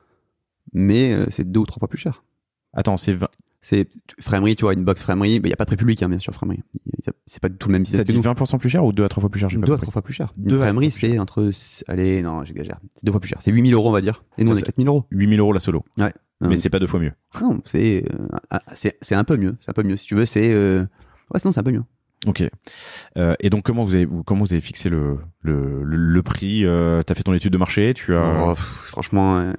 mais c'est 2 ou 3 fois plus cher. Attends, c'est Framery, tu vois, une box Framery, il y a pas de prix public, hein, bien sûr, Framery. C'est pas tout le même business. T'as dit 20% plus cher ou 2 à 3 fois plus cher? 2 à 3 fois plus cher. Framery, c'est entre, allez, non, j'exagère. C'est 2 fois plus cher. C'est 8 000 €, on va dire. Et nous, on a 4 000 €. 8 000 € la solo. Ouais. Mais c'est pas 2 fois mieux. Non, c'est un peu mieux. C'est un peu mieux. Si tu veux, ouais, sinon, c'est un peu mieux. Ok. Et donc comment vous avez fixé le prix? T'as fait ton étude de marché? Franchement,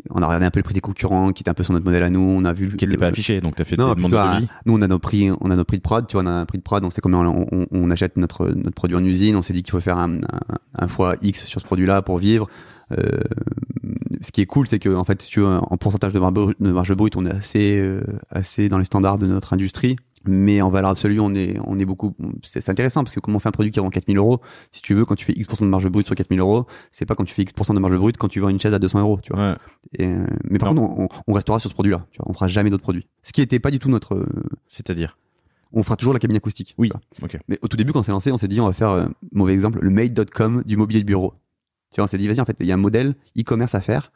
on a regardé un peu le prix des concurrents qui était un peu sur notre modèle à nous. On a vu qui n'était pas affiché, donc t'as fait des demandes de devis. Nous on a nos prix de prod. Tu vois, on a un prix de prod. On sait combien on achète notre produit en usine. On s'est dit qu'il faut faire un fois X sur ce produit-là pour vivre. Ce qui est cool, c'est que en fait, si tu veux, en pourcentage de marge brute, on est assez dans les standards de notre industrie. Mais en valeur absolue, on est beaucoup. C'est intéressant parce que comme on fait un produit qui vend 4 000 €, si tu veux, quand tu fais X% de marge brute sur 4 000 €, c'est pas quand tu fais X% de marge brute quand tu vends une chaise à 200 €, tu vois. Ouais. Mais par contre, on restera sur ce produit-là. Tu vois, on fera jamais d'autres produits. Ce qui était pas du tout notre. C'est-à-dire. On fera toujours la cabine acoustique. Oui. Ok. Mais au tout début, quand on s'est lancé, on s'est dit, on va faire, mauvais exemple, le made.com du mobilier de bureau. Tu vois, on s'est dit, vas-y, en fait, il y a un modèle e-commerce à faire.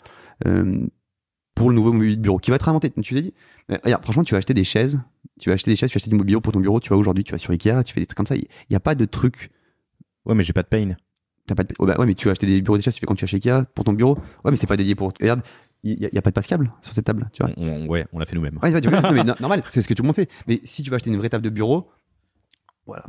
Pour le nouveau mobilier de bureau qui va être inventé. Tu t'es dit, regarde, franchement, tu vas acheter des chaises, tu vas acheter du mobilier pour ton bureau, tu vas aujourd'hui, tu vas sur Ikea, tu fais des trucs comme ça. Il n'y a pas de truc. Ouais, mais j'ai pas de pain. T'as pas de. Oh, bah, ouais, mais tu vas acheter des bureaux, des chaises, tu fais quand tu vas chez Ikea pour ton bureau. Ouais, mais c'est pas dédié pour. Regarde, il y a pas de passe-câble sur cette table, tu vois. On l'a fait nous-mêmes. Ouais, tu vois, mais normal, c'est ce que tout le monde fait. Mais si tu vas acheter une vraie table de bureau, voilà,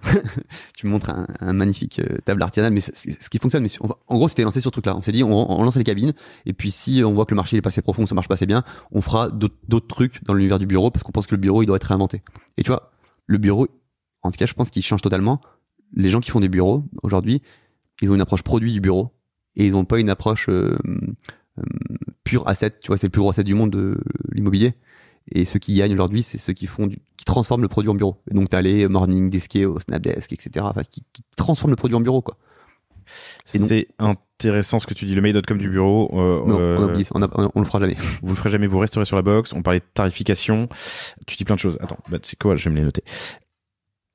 tu me montres un magnifique table artisanale, mais ce qui fonctionne. Mais en gros, c'était lancé sur ce truc-là. On s'est dit, on lance les cabines, et puis si on voit que le marché est pas assez profond, ça marche pas assez bien, on fera d'autres trucs dans l'univers du bureau parce qu'on pense que le bureau il doit être réinventé. Et tu vois, le bureau, en tout cas, je pense qu'il change totalement. Les gens qui font des bureaux aujourd'hui, ils ont une approche produit du bureau et ils ont pas une approche pure asset. Tu vois, c'est le plus gros asset du monde de l'immobilier. Et ceux qui gagnent aujourd'hui, c'est ceux qui transforment le produit en bureau. Et donc, t'as les Morning, Deskeo, Snapdesk, etc. Enfin, qui transforment le produit en bureau, quoi. C'est intéressant ce que tu dis, le made.com du bureau. Non, on a oublié, on le fera jamais. Vous le ferez jamais, vous resterez sur la box. On parlait de tarification. Tu dis plein de choses. Attends, c'est quoi? Je vais me les noter.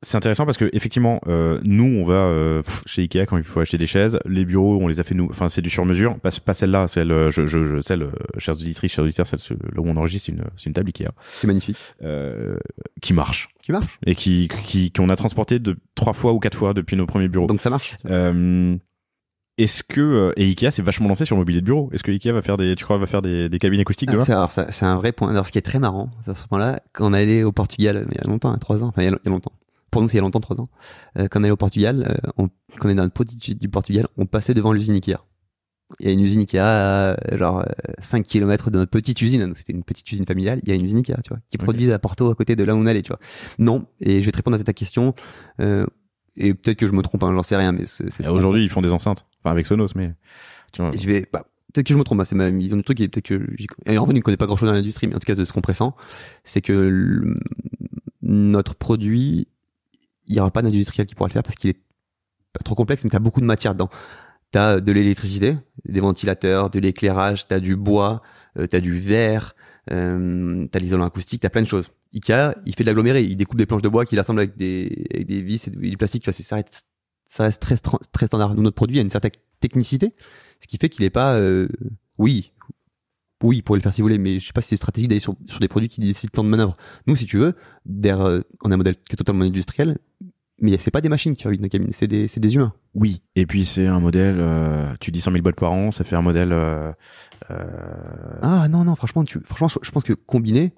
C'est intéressant parce que effectivement, nous on va chez Ikea quand il faut acheter des chaises, les bureaux on les a fait nous, enfin c'est du sur mesure, pas celle-là, celle chers auditrices, chers auditeurs, celle là où on enregistre, c'est une table Ikea. C'est magnifique. Qui marche et qu'on a transporté 3 fois ou 4 fois depuis nos premiers bureaux. Donc ça marche. Est-ce que et Ikea s'est vachement lancé sur le mobilier de bureau. Est-ce que Ikea va faire des cabines acoustiques demain? C'est un vrai point. Alors, ce qui est très marrant, à ce moment-là, quand on allait au Portugal, il y a longtemps, 3 ans, enfin, il y a longtemps. Pour nous, c'est il y a longtemps, 3 ans. Quand on allait au Portugal, quand on est dans le petit du Portugal, on passait devant l'usine Ikea. Il y a une usine Ikea à 5 km de notre petite usine. Donc, c'était une petite usine familiale. Il y a une usine Ikea, tu vois, qui produisait à Porto, à côté de là où on allait, tu vois. Non. Et je vais te répondre à ta question. Et peut-être que je me trompe, hein, j'en sais rien, mais c'est aujourd'hui, ils font des enceintes. Enfin, avec Sonos, mais, tu vois. Peut-être que je me trompe, hein, c'est ma vision du truc, et peut-être que et en fait, je ne connais pas grand chose dans l'industrie, mais en tout cas, de ce qu'on pressent, c'est que notre produit, il n'y aura pas d'industriel qui pourra le faire parce qu'il est pas trop complexe, mais tu as beaucoup de matière dedans. Tu as de l'électricité, des ventilateurs, de l'éclairage, tu as du bois, tu as du verre, tu as l'isolant acoustique, tu as plein de choses. Ikea, il fait de l'aggloméré, il découpe des planches de bois qu'il assemble avec des vis et du plastique, tu vois, ça reste très standard. Nous, notre produit a une certaine technicité, ce qui fait qu'il est pas, oui, vous pouvez le faire si vous voulez, mais je sais pas si c'est stratégique d'aller sur des produits qui nécessitent tant de manœuvres. Nous, si tu veux, on a un modèle qui est totalement industriel, mais c'est pas des machines qui fabriquent nos cabines, c'est des humains. Oui, et puis c'est un modèle, tu dis 100 000 boîtes par an, ça fait un modèle... Ah non, franchement, je pense que combiné,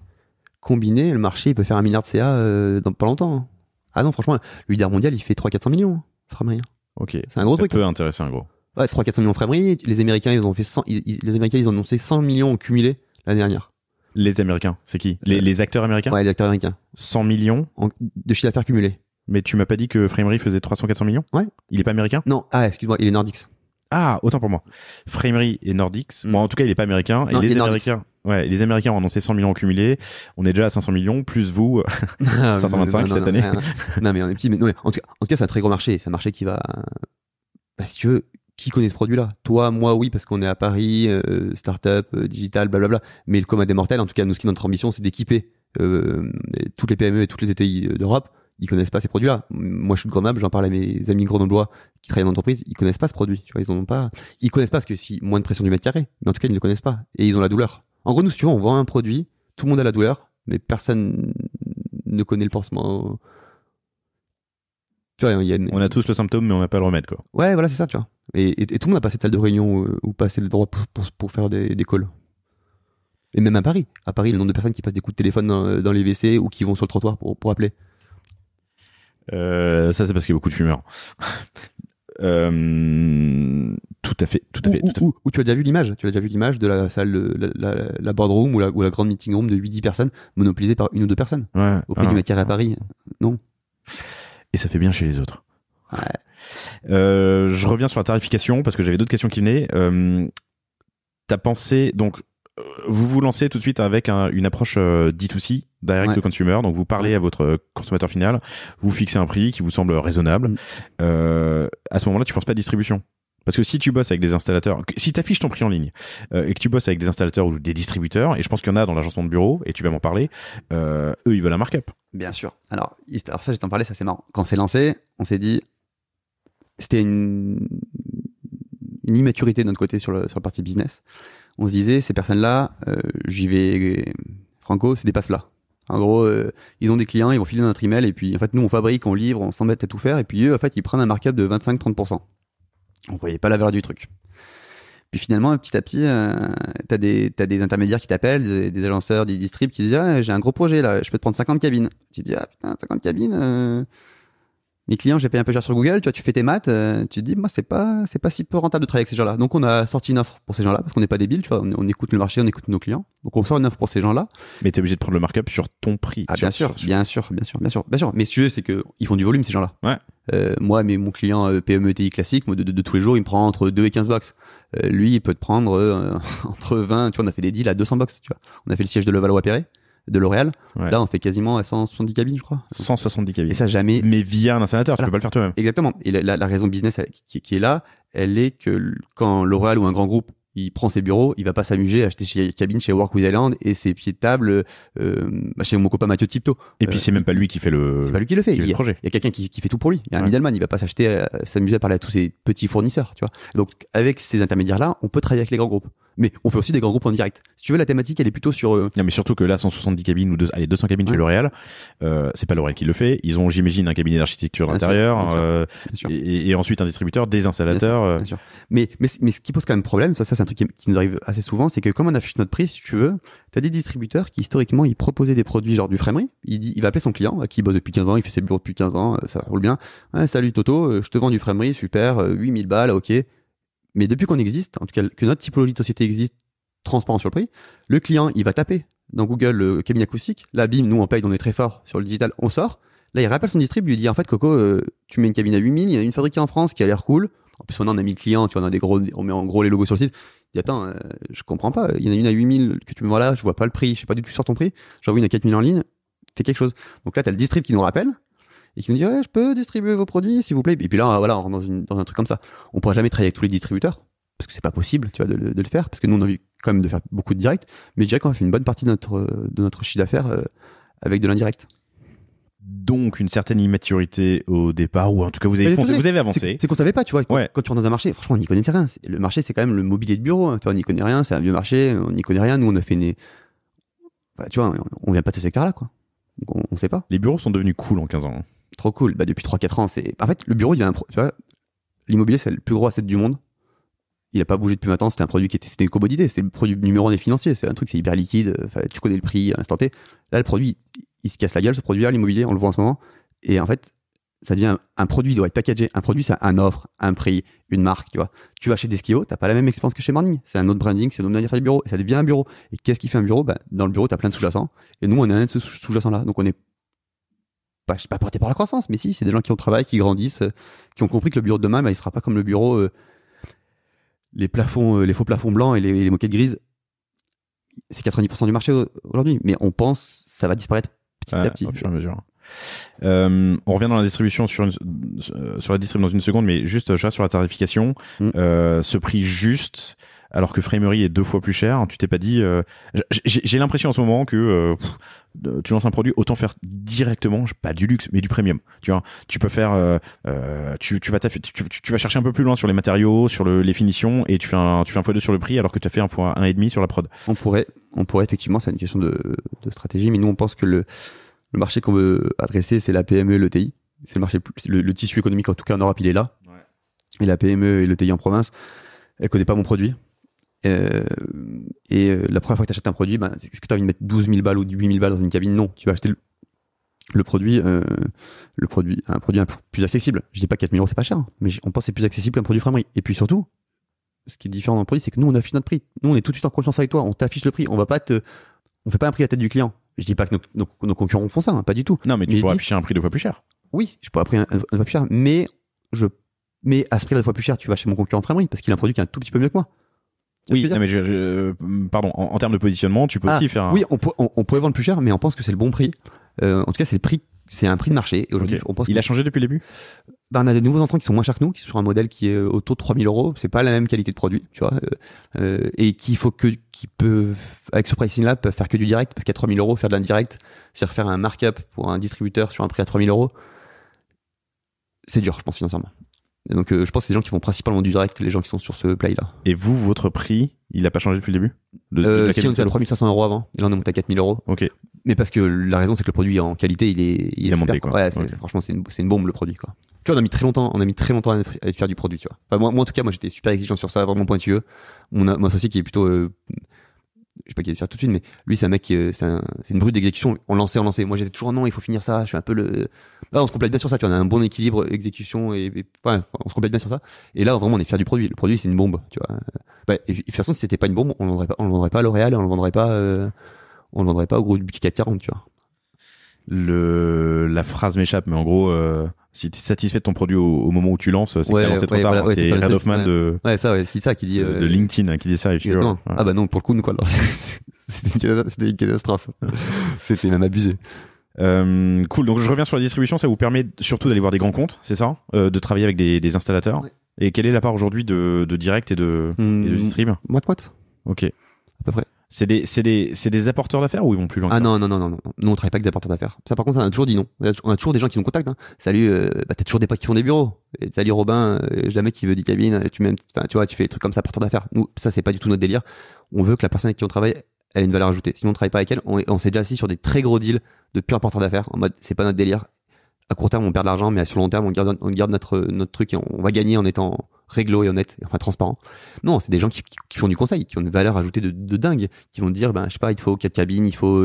le marché, il peut faire 1 milliard de CA dans pas longtemps. Hein. Ah non, franchement, le leader mondial, il fait 300-400 millions, hein, Framery. Ok, c'est un gros truc. Ça peut intéresser un gros. Ouais, 300-400 millions Framery, les Américains, ils ont fait 100, les Américains, ils ont annoncé 100 millions cumulés l'année dernière. Les Américains, c'est qui? Les acteurs américains? Ouais, les acteurs américains. 100 millions de chiffre d'affaires cumulé. Mais tu m'as pas dit que Framery faisait 300-400 millions? Ouais. Il est pas américain? Non, excuse-moi, il est Nordics. Ah, autant pour moi. Framery et Nordics. Bon, en tout cas, il est pas américain. Non, et les Américains, les Américains ont annoncé 100 millions cumulés. On est déjà à 500 millions, plus vous, 525 cette année. Non, mais on est petit, mais non, mais en tout cas, c'est un très gros marché. C'est un marché qui va, si tu veux, qui connaît ce produit-là? Toi, moi, oui, parce qu'on est à Paris, start-up, digital, blablabla. Mais le commun des mortels, en tout cas, nous, ce qui est notre ambition, c'est d'équiper toutes les PME et toutes les ETI d'Europe. Ils connaissent pas ces produits-là. Moi, je suis de Grenoble, j'en parle à mes amis grenoblois qui travaillent dans l'entreprise, ils connaissent pas ce produit. Tu vois, ils connaissent pas parce que si moins de pression du mètre carré, mais en tout cas, ils ne le connaissent pas et ils ont la douleur. En gros, nous, si tu veux, on vend un produit, tout le monde a la douleur, mais personne ne connaît le pansement. Tu vois, on a tous le symptôme, mais on n'a pas le remède, quoi. Ouais, voilà, c'est ça, tu vois. Et tout le monde n'a pas cette salle de réunion ou pas assez de droit pour faire des calls. Et même à Paris, le nombre de personnes qui passent des coups de téléphone dans les WC ou qui vont sur le trottoir pour appeler. Ça, c'est parce qu'il y a beaucoup de fumeurs. Tout à fait. Ou tu as déjà vu l'image de la salle, la boardroom ou la grande meeting room de 8-10 personnes monopolisée par une ou deux personnes. Ouais. Au prix du mètre carré à Paris. Non. Et ça fait bien chez les autres. Ouais. Je reviens sur la tarification parce que j'avais d'autres questions qui venaient. T'as pensé, donc, vous vous lancez tout de suite avec une approche D2C, direct to consumer, donc vous parlez à votre consommateur final, vous fixez un prix qui vous semble raisonnable. À ce moment-là, tu penses pas à distribution. Parce que si tu bosses avec des installateurs, si tu affiches ton prix en ligne et que tu bosses avec des installateurs ou des distributeurs, et je pense qu'il y en a dans l'agencement de bureau, et tu vas m'en parler, eux, ils veulent un markup. Bien sûr. Alors ça, je t'en parlais, ça c'est marrant. Quand c'est lancé, on s'est dit, c'était une immaturité de notre côté sur la partie business. On se disait, ces personnes-là, j'y vais franco, c'est des passe-plats. En gros, ils ont des clients, ils vont filer notre email, et puis en fait, nous, on fabrique, on livre, on s'embête à tout faire, et puis eux, en fait, ils prennent un markup de 25-30%. On voyait pas la valeur du truc. Puis finalement, petit à petit, t'as des intermédiaires qui t'appellent, des agenceurs, des distribs qui disent, ah, j'ai un gros projet là, je peux te prendre 50 cabines. Tu te dis, ah putain, 50 cabines, mes clients, j'ai payé un peu cher sur Google, tu vois, tu fais tes maths, tu te dis, moi, c'est pas si peu rentable de travailler avec ces gens-là. Donc, on a sorti une offre pour ces gens-là, parce qu'on n'est pas débiles, tu vois, on écoute le marché, on écoute nos clients. Donc, on sort une offre pour ces gens-là. Mais t'es obligé de prendre le markup sur ton prix. Ah, bien sûr. Mais si tu veux, c'est que ils font du volume, ces gens-là. Ouais. Moi, mais mon client PME ETI classique, moi, de tous les jours, il me prend entre 2 et 15 box. Lui, il peut te prendre entre 20, tu vois, on a fait des deals à 200 box, tu vois. On a fait le siège de Levallois-Perret, de L'Oréal. Ouais. Là, on fait quasiment à 170 cabines, je crois. 170 cabines. Et ça, jamais. Mais via un installateur, tu peux pas le faire toi-même. Exactement. Et la raison business qui est là, elle est que quand L'Oréal ou un grand groupe, il prend ses bureaux, il va pas s'amuser à acheter chez cabine chez Work with Island et ses pieds de table chez mon copain Mathieu Tipto. Et puis c'est même pas lui qui fait le. C'est pas lui qui le fait. Il y a quelqu'un qui fait tout pour lui. Il y a un middleman. Il va pas s'amuser à parler à tous ses petits fournisseurs, tu vois. Donc avec ces intermédiaires là, on peut travailler avec les grands groupes. Mais on fait aussi des grands groupes en direct. Si tu veux, la thématique, elle est plutôt sur... Non, mais surtout que là, 170 cabines ou 200 cabines chez L'Oréal, c'est pas L'Oréal qui le fait. Ils ont, j'imagine, un cabinet d'architecture à l'intérieur, et ensuite un distributeur, des installateurs. Bien sûr. Mais ce qui pose quand même problème, ça c'est un truc qui nous arrive assez souvent, c'est que comme on affiche notre prix, si tu veux, t'as des distributeurs qui historiquement ils proposaient des produits genre du framery. Il va appeler son client, qui bosse depuis 15 ans, il fait ses bureaux depuis 15 ans, ça roule bien. Ouais, salut Toto, je te vends du framery, super, 8000 balles, ok. Mais depuis qu'on existe, en tout cas que notre typologie de société existe, transparent sur le prix, le client il va taper dans Google le cabinet acoustique, là bim, nous on paye, on est très fort sur le digital, on sort, là il rappelle son distrib, lui dit en fait Coco, tu mets une cabine à 8000, il y a une fabriquée en France qui a l'air cool, en plus on a 1000 clients, tu vois, on met en gros les logos sur le site, il dit attends, je comprends pas, il y en a une à 8000 que tu me vois là, je vois pas le prix, je sais pas du tout sur ton prix, j'envoie une à 4000 en ligne, fais quelque chose. Donc là t'as le distrib qui nous rappelle, et qui nous dit ouais je peux distribuer vos produits s'il vous plaît, et puis là voilà on rentre dans un truc comme ça, on pourra jamais travailler avec tous les distributeurs, parce que c'est pas possible, tu vois, de le faire, parce que nous on a envie quand même de faire beaucoup de direct, mais je dirais qu'on a fait une bonne partie de notre chiffre d'affaires avec de l'indirect. Donc une certaine immaturité au départ, ou en tout cas vous avez avancé. C'est qu'on savait pas, tu vois, quand tu rentres dans un marché, franchement on n'y connaissait rien. Le marché c'est quand même le mobilier de bureau, hein, tu vois, on n'y connaît rien, c'est un vieux marché, on n'y connaît rien, nous on a fait bah, tu vois, on vient pas de ce secteur là quoi. Donc on sait pas. Les bureaux sont devenus cool en 15 ans. Trop cool, bah depuis 3-4 ans, en fait le bureau il a tu vois, l'immobilier c'est le plus gros asset du monde. Il a pas bougé depuis 20 ans, c'était une commodité, c'était le produit numéro 1 des financiers, c'est un truc, c'est hyper liquide, tu connais le prix à l'instant T. Là, le produit, il se casse la gueule, ce produit-là, l'immobilier, on le voit en ce moment. Et en fait, ça devient un produit, il doit être packagé. Un produit, c'est un offre, un prix, une marque, tu vois. Tu vas chez Desquio, t'as pas la même expérience que chez Morning. C'est un autre branding, c'est une autre manière de faire du bureau. Et ça devient un bureau. Et qu'est-ce qui fait un bureau? Bah, dans le bureau, t'as plein de sous-jacents. Et nous, on est un de ces sous-jacents-là. Donc, on est pas, je sais pas porté par la croissance, mais si, c'est des gens qui ont travaillé, qui grandissent, qui ont compris que le bureau de demain, bah, il sera pas comme le bureau, les faux plafonds blancs et les moquettes grises, c'est 90% du marché aujourd'hui. Mais on pense ça va disparaître petit à petit. Au fur et à mesure. On revient dans la distribution sur la distribution dans une seconde, mais juste sur la tarification, ce prix juste, alors que Framery est 2 fois plus cher, tu t'es pas dit, j'ai l'impression en ce moment que tu lances un produit, autant faire directement, pas du luxe, mais du premium. Tu vois, tu peux faire, tu vas chercher un peu plus loin sur les matériaux, sur les finitions, et tu fais un x2 sur le prix, alors que tu as fait un fois 1,5 sur la prod. On pourrait effectivement, c'est une question de stratégie, mais nous on pense que le marché qu'on veut adresser, c'est la PME et le TI. C'est le marché, le tissu économique, en tout cas en Europe, il est là. Ouais. Et la PME et le TI en province, elle connaît pas mon produit. La première fois que tu achètes un produit, est-ce que tu as envie de mettre 12 000 balles ou 8 000 balles dans une cabine? Non, tu vas acheter un produit un peu plus accessible. Je dis pas 4 000 euros, c'est pas cher, mais on pense que c'est plus accessible qu'un produit Framery. Et puis surtout, ce qui est différent dans le produit, c'est que nous, on affiche notre prix. Nous, on est tout de suite en confiance avec toi. On t'affiche le prix. On fait pas un prix à la tête du client. Je dis pas que nos concurrents font ça, hein, pas du tout. Non, mais tu pourrais afficher un prix 2 fois plus cher. Oui, je pourrais afficher un 2 fois plus cher, mais à ce prix 2 fois plus cher, tu vas chez mon concurrent Framery parce qu'il a un produit qui est un tout petit peu mieux que moi. Oui, non, mais pardon, en termes de positionnement, tu peux aussi faire un... Oui, on pourrait vendre plus cher, mais on pense que c'est le bon prix. En tout cas, c'est le prix, c'est un prix de marché. Et aujourd'hui, on pense Il a changé depuis le début? On a des nouveaux entrants qui sont moins chers que nous, qui sont sur un modèle qui est autour de 3 000 euros. C'est pas la même qualité de produit, tu vois. Et qui peut, avec ce pricing-là, peuvent faire que du direct, parce qu'à 3 000 euros, faire de l'indirect, c'est refaire un markup pour un distributeur sur un prix à 3 000 euros. C'est dur, je pense, financièrement. Et donc, je pense que c'est les gens qui font principalement du direct, les gens qui sont sur ce play-là. Et vous, votre prix, il a pas changé depuis le début? Si on était à 3 500 euros avant, et là on est monté à 4 000 euros. Ok. Mais parce que la raison, c'est que le produit en qualité, il est monté, quoi. Ouais, franchement, c'est une bombe, le produit, quoi. Tu vois, on a mis très longtemps à faire du produit, tu vois. Enfin, moi, en tout cas, j'étais super exigeant sur ça, vraiment pointueux. Mon associé qui est plutôt, je sais pas qui va le faire tout de suite, mais lui, c'est un mec, c'est une brute d'exécution. On lançait. Moi, j'étais toujours, non, il faut finir ça. Je suis un peu là, on se complète bien sur ça, tu vois. On a un bon équilibre exécution ouais, on se complète bien sur ça. Et là, vraiment, on est fier du produit. Le produit, c'est une bombe, tu vois. Et de toute façon, si c'était pas une bombe, on le vendrait pas à L'Oréal, on le vendrait pas au gros du CAC 40, tu vois. La phrase m'échappe, mais en gros, si tu es satisfait de ton produit au moment où tu lances, c'est que t'as lancé trop tard. C'est Red Hoffman qui dit de LinkedIn qui dit ça. Non. Ouais. Ah bah non, pour le coup, quoi. C'était une catastrophe. C'était même abusé. Cool. Donc je reviens sur la distribution. Ça vous permet surtout d'aller voir des grands comptes, c'est ça, de travailler avec des installateurs. Ouais. Et quelle est la part aujourd'hui de direct et de distrib? Moite. Ok. À peu près. C'est des apporteurs d'affaires ou ils vont plus loin que Ah ça? non. Nous, on travaille pas avec des apporteurs d'affaires. Ça, par contre, on a toujours dit non. On a toujours des gens qui nous contactent. Hein. Salut, t'as toujours des potes qui font des bureaux. Et salut Robin, jamais qui veut 10 cabines. Tu vois, tu fais des trucs comme ça, apporteur d'affaires. Nous, ça, c'est pas du tout notre délire. On veut que la personne avec qui on travaille, elle ait une valeur ajoutée. Sinon, on travaille pas avec elle. On s'est déjà assis sur des très gros deals de pur apporteur d'affaires. En mode, c'est pas notre délire. À court terme, on perd de l'argent, mais sur le long terme, on garde notre truc et on va gagner en étant réglo et honnête, enfin transparent. Non, c'est des gens qui font du conseil, qui ont une valeur ajoutée de dingue, qui vont te dire, je sais pas, il te faut 4 cabines, il faut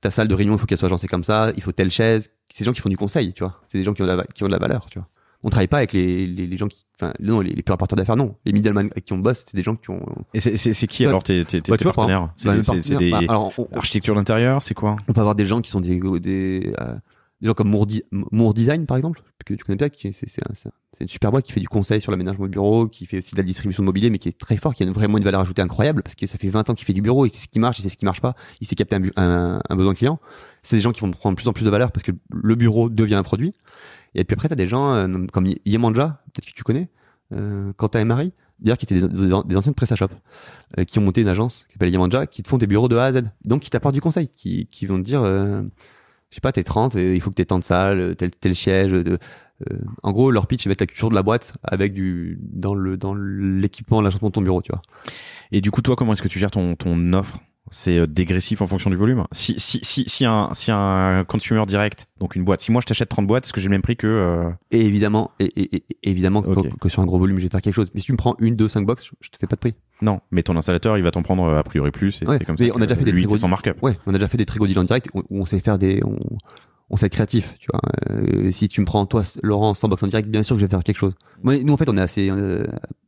ta salle de réunion, il faut qu'elle soit agencée comme ça, il faut telle chaise. C'est des gens qui font du conseil, tu vois. C'est des gens qui ont de la valeur, tu vois. On travaille pas avec les gens qui, enfin, non, les purs apporteurs d'affaires, non. Les middlemen avec qui on bosse, c'est des gens qui ont. Et c'est qui alors tes partenaires? C'est des architectures d'intérieur, c'est quoi? On peut avoir des gens qui sont des gens comme Moore Design, par exemple, que tu connais peut-être, c'est une super boîte qui fait du conseil sur l'aménagement de bureau, qui fait aussi de la distribution de mobilier, mais qui est très fort, qui a vraiment une valeur ajoutée incroyable, parce que ça fait 20 ans qu'il fait du bureau, il sait ce qui marche, il sait ce qui marche pas, il sait capter un besoin client. C'est des gens qui vont prendre de plus en plus de valeur parce que le bureau devient un produit. Et puis après, t'as des gens comme Yemanja, peut-être que tu connais, Quentin et Marie, d'ailleurs qui étaient des anciennes PrestaShop, qui ont monté une agence qui s'appelle Yemanja, qui te font des bureaux de A à Z, donc qui t'apportent du conseil, qui vont te dire... je sais pas, t'es 30, il faut que t'aies tant de salles, tel siège. En gros, leur pitch, ils mettent la culture de la boîte avec dans l'équipement, l'agencement de ton bureau, tu vois. Et du coup, toi, comment est-ce que tu gères ton offre? C'est dégressif en fonction du volume. Si un consumer direct, donc une boîte, si moi je t'achète 30 boîtes, est-ce que j'ai le même prix que... Et évidemment, Okay. que sur un gros volume, je vais faire quelque chose. Mais si tu me prends 1, 2, 5 box, je te fais pas de prix. Non, mais ton installateur, il va t'en prendre a priori plus. Et Ouais, c'est comme mais ça on a déjà fait des lui, très gros son markup. Ouais, on a déjà fait des très gros deals en direct où on sait faire on sait être créatif, tu vois. Si tu me prends, toi, Laurent, 100 box en direct, bien sûr que je vais faire quelque chose. Moi, nous, en fait, on est assez,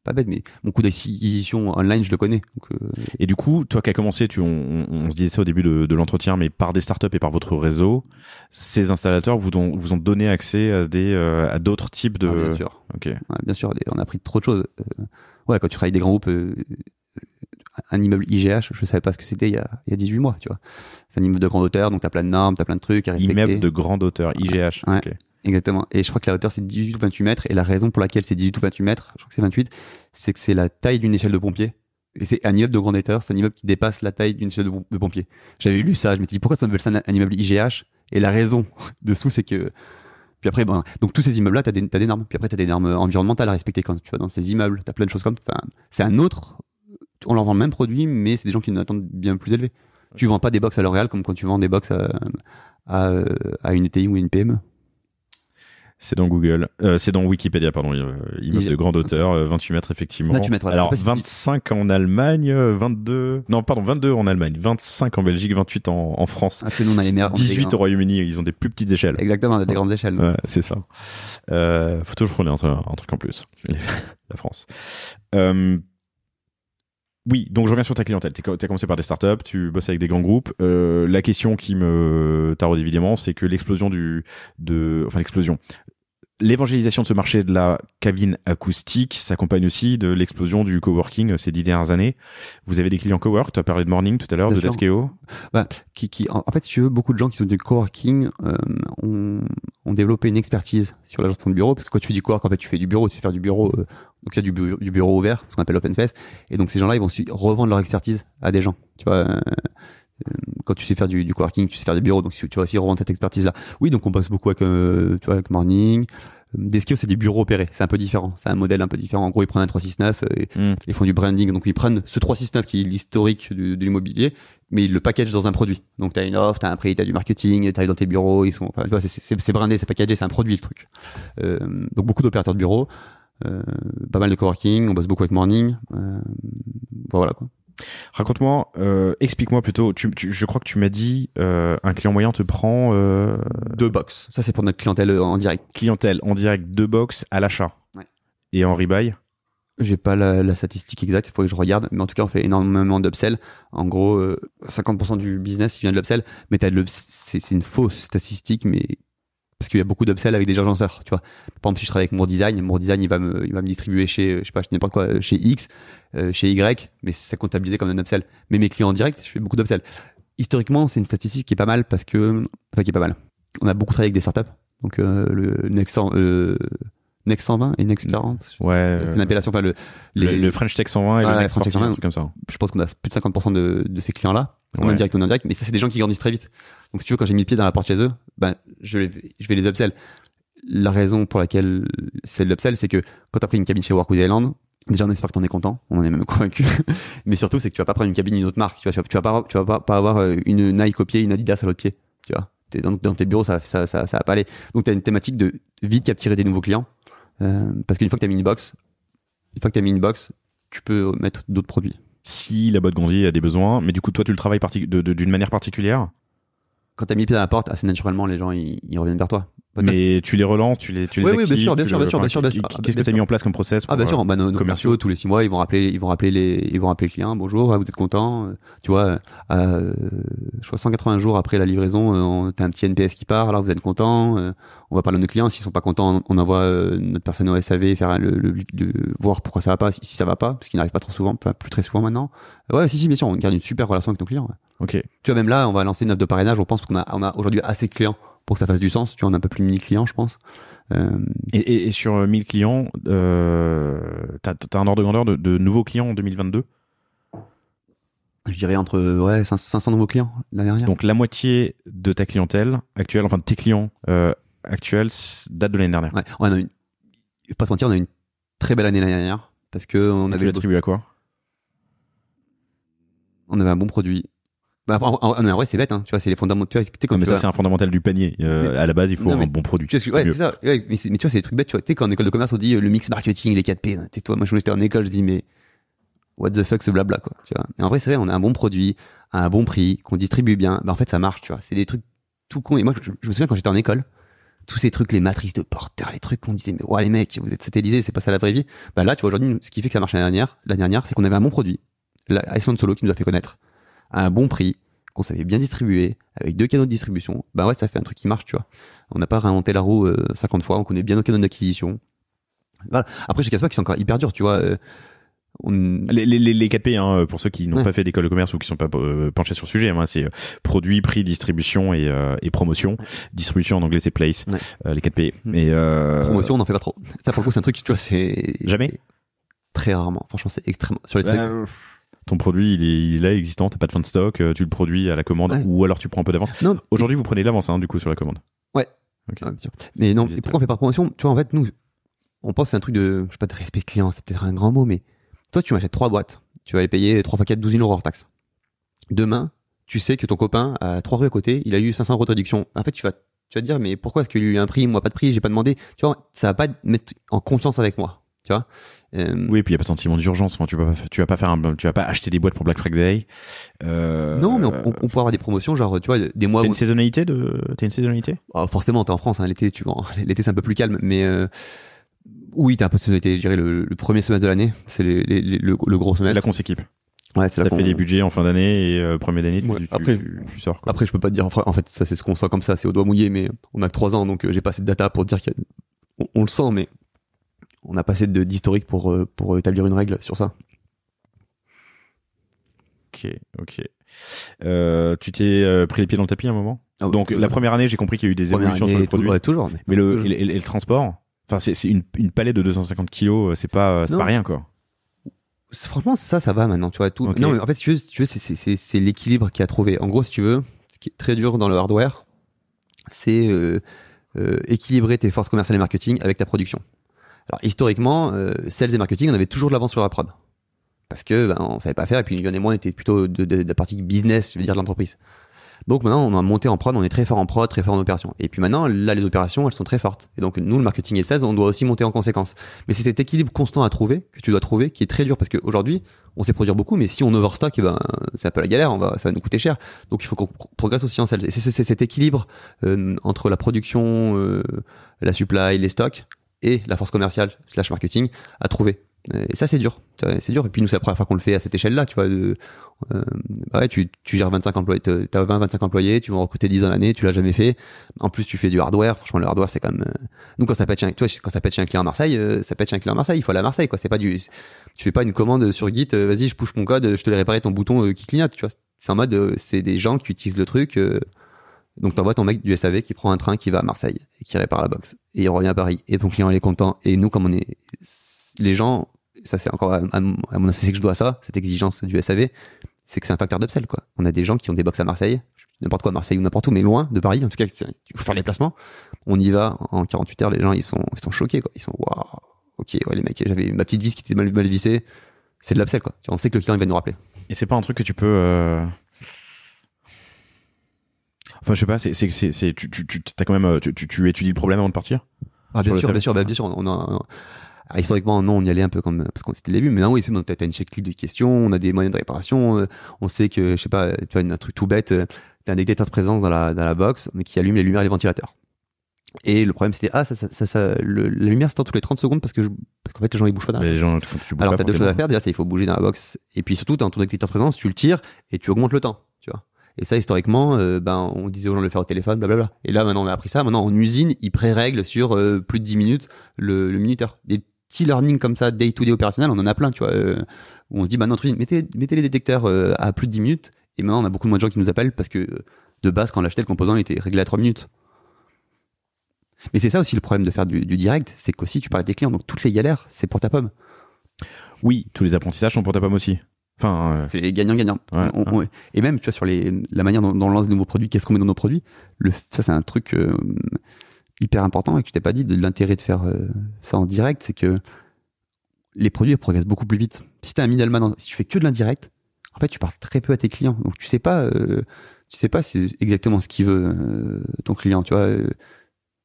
pas bête, mais mon coup d'acquisition online, je le connais. Donc, Et du coup, toi qui as commencé, on se disait ça au début de l'entretien, mais par des startups et par votre réseau, ces installateurs vous ont donné accès à d'autres types de... bien sûr. Ok. Ouais, bien sûr, on a appris trop de choses. Ouais, quand tu travailles avec des grands groupes, un immeuble IGH, je savais pas ce que c'était il y a 18 mois, tu vois. C'est un immeuble de grande hauteur, donc t'as plein de normes, t'as plein de trucs à respecter. Immeuble de grande hauteur, IGH. Ouais, Okay. exactement. Et je crois que la hauteur c'est 18 ou 28 mètres, et la raison pour laquelle c'est 18 ou 28 mètres, je crois que c'est 28, c'est que c'est la taille d'une échelle de pompier. Et c'est un immeuble de grande hauteur, c'est un immeuble qui dépasse la taille d'une échelle de pompier. J'avais lu ça, je m'étais dit pourquoi ça s'appelle ça un immeuble IGH? Et la raison dessous, c'est que puis après, donc tous ces immeubles-là, t'as des normes. Puis après, t'as des normes environnementales à respecter quand tu vas dans ces immeubles. T'as plein de choses comme, enfin, c'est un autre. On leur vend le même produit, mais c'est des gens qui nous attendent bien plus élevés. Okay. Tu vends pas des box à L'Oréal comme quand tu vends des box à une ETI ou une PME. C'est dans Google, c'est dans Wikipédia, pardon. Immeuble de grande hauteur, 28 mètres effectivement. 28 mètres, voilà. Alors 25 en Allemagne, 22 en Allemagne, 25 en Belgique, 28 en France. Ah, nous, on a les meilleurs, 18 au Royaume-Uni, ils ont des plus petites échelles. Exactement, on a des grandes échelles. Ouais, c'est ça. Faut toujours prendre un truc en plus. La France. Oui, donc je reviens sur ta clientèle. Tu as commencé par des startups, tu bosses avec des grands groupes. La question qui me taraude évidemment, c'est que l'évangélisation de ce marché de la cabine acoustique s'accompagne aussi de l'explosion du coworking ces 10 dernières années. vous avez des clients cowork, tu as parlé de Morning tout à l'heure, de Deskeo. En fait, si tu veux, beaucoup de gens qui sont du coworking ont développé une expertise sur la gestion de bureau, parce que quand tu fais du cowork, en fait, tu fais du bureau, tu sais faire du bureau, donc il y a du bureau ouvert, ce qu'on appelle open space, et donc ces gens-là, ils vont revendre leur expertise à des gens, tu vois. Quand tu sais faire du coworking, tu sais faire des bureaux, donc tu vas aussi revendre cette expertise-là. Oui, donc on passe beaucoup avec Morning. Deskeo, c'est des bureaux opérés, c'est un peu différent, c'est un modèle un peu différent. En gros, ils prennent un 369, ils font du branding, donc ils prennent ce 369 qui est l'historique de l'immobilier, mais ils le packagent dans un produit. Donc t'as une offre, t'as un prix, t'as du marketing, t'arrives dans tes bureaux, tu vois, c'est brandé, c'est packagé, c'est un produit le truc. Donc beaucoup d'opérateurs de bureaux, pas mal de coworking, on bosse beaucoup avec Morning, voilà quoi. Raconte-moi, explique-moi plutôt. Je crois que tu m'as dit un client moyen te prend 2 box. Ça c'est pour notre clientèle en direct. Clientèle en direct 2 box à l'achat. Ouais. Et en rebuy? J'ai pas la statistique exacte, il faut que je regarde, mais en tout cas on fait énormément d'upsell. En gros, 50% du business il vient de l'upsell, mais c'est une fausse statistique, mais parce qu'il y a beaucoup d'upsell avec des agenceurs, tu vois. Par exemple, si je travaille avec Moore Design, il va me distribuer chez, je sais pas, n'importe quoi, chez X, chez Y, mais c'est comptabilisé comme un upsell. Mais mes clients en direct, je fais beaucoup d'upsell. Historiquement, c'est une statistique qui est pas mal qui est pas mal. On a beaucoup travaillé avec des startups. Donc, le Next 120 et Next 40. Ouais. C'est une appellation, enfin le French Tech 120 et voilà, le Next French Tech 40, 120, un truc comme ça. Je pense qu'on a plus de 50% de ces clients-là, en Ouais. même direct ou en indirect, mais ça, c'est des gens qui grandissent très vite. Donc, si tu veux, quand j'ai mis le pied dans la porte chez eux, ben, je vais les upsell. La raison pour laquelle c'est de l'upsell, c'est que quand t'as pris une cabine chez Work with Island, déjà, on espère que t'en es content, on en est même convaincu. Mais surtout, c'est que tu vas pas prendre une cabine d'une autre marque, tu vas pas avoir une Nike au pied, une Adidas à l'autre pied, tu vois. Dans tes bureaux, ça va pas aller. Donc, t'as une thématique de vite capturer des nouveaux clients, parce qu'une fois que t'as mis une box, tu peux mettre d'autres produits. Si la boîte grandit, a des besoins, mais du coup, toi, tu le travailles d'une manière particulière. Quand t'as mis le pied dans la porte, assez naturellement, les gens, ils reviennent vers toi. Mais tu les relances, tu les Oui, actives. bien sûr. Qu'est-ce que tu as mis en place comme process Bien sûr. Nos commerciaux, tous les 6 mois, ils vont rappeler le client. Bonjour, vous êtes content? Tu vois, je crois 180 jours après la livraison, t'as un petit NPS qui part. Alors vous êtes content? On va parler à nos clients. S'ils sont pas contents, on envoie notre personne au SAV faire voir pourquoi ça va pas, si ça va pas, parce qu'il n'arrive pas trop souvent, plus très souvent maintenant. Ouais, si, bien sûr, on garde une super relation avec nos clients. Ouais. Ok. Tu vois, même là, on va lancer une offre de parrainage. On pense qu'on a aujourd'hui assez de clients pour que ça fasse du sens. Tu vois, on a un peu plus de 1000 clients, je pense. Et sur 1000 clients, t'as un ordre de grandeur de nouveaux clients en 2022? Je dirais entre 500 nouveaux clients l'année dernière. Donc la moitié de ta clientèle actuelle, enfin de tes clients actuels, date de l'année dernière. Ouais, on a une, pas se mentir, on a une très belle année l'année dernière parce que on Tu avait l'attribues à quoi? on avait un bon produit. Bah, en vrai, c'est bête, hein. Tu vois, c'est les fondamentaux. Tu vois, Non, mais ça, c'est un fondamental du panier. À la base, il faut un bon produit. Ouais, c'est ça. Ouais, mais tu vois, c'est des trucs bêtes. Tu vois, quand en école de commerce, on dit le mix marketing, les 4P. Toi, moi, j'étais en école, je dis, mais what the fuck, ce blabla, quoi. Tu vois. Et en vrai, c'est vrai, on a un bon produit, à un bon prix, qu'on distribue bien. Bah, en fait, ça marche, tu vois. C'est des trucs tout cons. Et moi, je me souviens quand j'étais en école, tous ces trucs, les matrices de Porter, les trucs qu'on disait, mais ouais, les mecs, vous êtes satellisés, c'est pas ça la vraie vie. Bah là, tu vois, aujourd'hui, ce qui fait que ça marche la dernière, c'est qu'on avait un bon produit. Iceland Solo qui nous a fait connaître. À un bon prix, qu'on savait bien distribuer, avec 2 canaux de distribution, bah ouais, ça fait un truc qui marche, tu vois. On n'a pas réinventé la roue 50 fois, on connaît bien nos canaux d'acquisition. Voilà. Après, je te casse pas que c'est encore hyper dur, tu vois. Les 4P, hein, pour ceux qui n'ont pas fait d'école de commerce ou qui sont pas penchés sur le sujet, hein, c'est produit, prix, distribution et promotion. Distribution en anglais, c'est place. Les 4P. Et promotion, on n'en fait pas trop. Ça, pour le coup, c'est un truc, tu vois, c'est... Jamais? Très rarement. Franchement, c'est extrêmement... Sur les trucs... Ton produit, il est là, existant, t'as pas de fin de stock, tu le produis à la commande, ou alors tu prends un peu d'avance. Non. Aujourd'hui, vous prenez de l'avance, hein, du coup, sur la commande. Ouais. Okay. Bien sûr. Mais non, et pourquoi on fait pas promotion? Tu vois, en fait, nous, on pense que c'est un truc de, je sais pas, de respect client, c'est peut-être un grand mot, mais toi, tu m'achètes 3 boîtes. Tu vas les payer 3 x 4, 12 000 euros hors taxe. Demain, tu sais que ton copain, à 3 rues à côté, il a eu 500 euros de réduction. En fait, tu vas te dire, mais pourquoi est-ce qu'il a eu un prix, moi pas de prix, j'ai pas demandé? Tu vois, ça va pas te mettre en confiance avec moi. Tu vois? Oui, et puis il y a pas de sentiment d'urgence. Enfin, tu vas pas acheter des boîtes pour Black Friday. Non, mais on peut avoir des promotions, genre, tu vois, des mois. T'as une saisonnalité Forcément, t'es en France, hein, l'été, l'été c'est un peu plus calme, mais oui, t'as un peu de saisonnalité. Je dirais le premier semestre de l'année, c'est le gros semestre. C'est là qu'on s'équipe. Ouais, c'est là t'as fait des budgets en fin d'année et premier d'année, tu sors. Quoi. Après, je peux pas te dire. En fait, ça c'est ce qu'on sent comme ça, c'est au doigt mouillé, mais on a que 3 ans, donc j'ai pas assez de data pour te dire on le sent, mais on n'a pas assez d'historique pour établir une règle sur ça. Ok. Tu t'es pris les pieds dans le tapis à un moment? Donc la première année, j'ai compris qu'il y a eu des évolutions sur le produit. Ouais, toujours. Mais le transport, enfin c'est une palette de 250 kilos, c'est pas rien quoi. Franchement, ça va maintenant, tu vois tout. Okay. Non, mais en fait, si tu veux, c'est l'équilibre qu'il a trouvé. En gros, si tu veux, ce qui est très dur dans le hardware, c'est équilibrer tes forces commerciales et marketing avec ta production. Alors historiquement, sales et marketing, on avait toujours de l'avance sur la prod. Parce que on savait pas faire, et puis Yann et moi on était plutôt de la partie business, je veux dire de l'entreprise. Donc maintenant on a monté en prod, on est très fort en prod, très fort en opération. Et puis maintenant, là les opérations elles sont très fortes. Et donc nous le marketing et le sales, on doit aussi monter en conséquence. Mais c'est cet équilibre constant à trouver, que tu dois trouver, qui est très dur, parce qu'aujourd'hui, on sait produire beaucoup, mais si on overstock, c'est un peu la galère, ça va nous coûter cher. Donc il faut qu'on progresse aussi en sales. Et c'est cet équilibre entre la production, la supply, les stocks, et la force commerciale / marketing à trouver. Et ça c'est dur. Et puis nous c'est la première fois qu'on le fait à cette échelle là, tu vois. Ouais, tu gères 25 employés, t'as 20-25 employés, tu vas en recruter 10 dans l'année, tu l'as jamais fait. En plus tu fais du hardware, franchement le hardware c'est quand même nous quand ça pète chez un client à Marseille, ça pète chez un client à Marseille, il faut aller à Marseille quoi, c'est pas tu fais pas une commande sur Git, vas-y je push mon code, je te l'ai réparé ton bouton qui clignote, tu vois. C'est en mode c'est des gens qui utilisent le truc Donc t'envoies ton mec du SAV qui prend un train qui va à Marseille et qui répare la box et il revient à Paris et ton client il est content et nous comme on est les gens, ça c'est encore à mon associé que je dois ça, cette exigence du SAV, c'est que c'est un facteur d'upsell quoi. On a des gens qui ont des box à Marseille, n'importe quoi, Marseille ou n'importe où, mais loin de Paris en tout cas, il faut faire les placements. On y va en 48 heures, les gens ils sont choqués quoi, ils sont waouh, ok ouais les mecs, j'avais ma petite vis qui était mal vissée, c'est de l'upsell quoi. On sait que le client il va nous rappeler. Et c'est pas un truc que tu peux Enfin, je sais pas, tu t'as quand même, tu étudies le problème avant de partir? Ah, bien sûr. Alors, historiquement, non, on y allait un peu comme, parce qu'on c'était le début, mais non, oui, t'as une checklist de questions, on a des moyens de réparation, on sait que, je sais pas, tu vois, un truc tout bête, t'as un détecteur de présence dans la box, mais qui allume les lumières et les ventilateurs. Et le problème, c'était, la lumière s'éteint toutes les 30 secondes parce qu'en fait, les gens, ils bougent pas dans la box. Alors, t'as deux choses à faire. Déjà, c'est, il faut bouger dans la box. Et puis, surtout, t'as ton détecteur de présence, tu le tires et tu augmentes le temps, tu vois. Et ça, historiquement, on disait aux gens de le faire au téléphone, blablabla. Et là, maintenant, on a appris ça. Maintenant, en usine, ils pré-règlent sur plus de 10 minutes le minuteur. Des petits learning comme ça, day-to-day opérationnel, on en a plein, tu vois. Où on se dit, notre usine, mettez les détecteurs à plus de 10 minutes. Et maintenant, on a beaucoup moins de gens qui nous appellent parce que, de base, quand on l'achetait, le composant il était réglé à 3 minutes. Mais c'est ça aussi le problème de faire du direct, c'est qu'aussi, tu parles à tes clients, donc toutes les galères, c'est pour ta pomme. Oui, tous les apprentissages sont pour ta pomme aussi. Enfin, c'est gagnant-gagnant. Ouais. Et même, tu vois, sur la manière dont on lance des nouveaux produits, qu'est-ce qu'on met dans nos produits, ça, c'est un truc hyper important et que je t'ai pas dit de l'intérêt de faire ça en direct, c'est que les produits progressent beaucoup plus vite. Si t'as un middleman, si tu fais que de l'indirect, en fait, tu parles très peu à tes clients. Donc, tu sais pas c'est exactement ce qu'il veut, ton client, tu vois.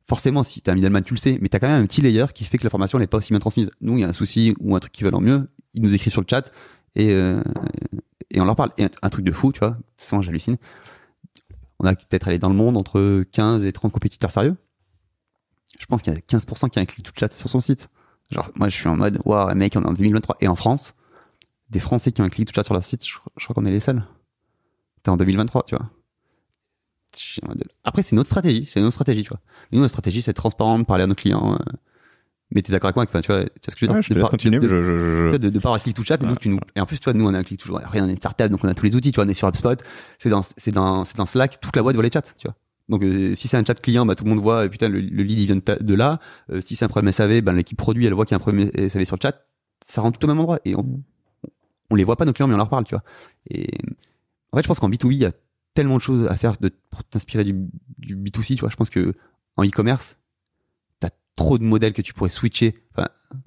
Forcément, si t'as un middleman, tu le sais, mais t'as quand même un petit layer qui fait que l'information n'est pas aussi bien transmise. Nous, il y a un souci ou un truc qui va dans le mieux, ils nous écrivent sur le chat et on leur parle. Et un truc de fou, tu vois, souvent j'hallucine. On a peut-être allé dans le monde entre 15 et 30 compétiteurs sérieux. Je pense qu'il y a 15% qui a un clic to chat sur son site. Genre, moi, je suis en mode, waouh, mec, on est en 2023. Et en France, des Français qui ont un clic to chat sur leur site, je crois qu'on est les seuls. T'es en 2023, tu vois. Après, c'est notre stratégie, tu vois. Et nous, notre stratégie, c'est être transparent, de parler à nos clients. Mais t'es d'accord avec moi, enfin, tu vois ce que je veux dire. Je te laisse continuer. De pas avoir click to chat, et en plus, toi, nous, on a un click to chat. Rien, on est une startup, donc on a tous les outils, tu vois, on est sur HubSpot. C'est dans Slack, toute la boîte voit les chats, tu vois. Donc, si c'est un chat client, tout le monde voit, putain, le lead, il vient de là. Si c'est un problème SAV, l'équipe produit, elle voit qu'il y a un problème SAV sur le chat. Ça rentre tout au même endroit. Et on les voit pas, nos clients, mais on leur parle, tu vois. Et en fait, je pense qu'en B2B, il y a tellement de choses à faire pour t'inspirer du B2C, tu vois. Je pense que en e-commerce, t'as trop de modèles que tu pourrais switcher.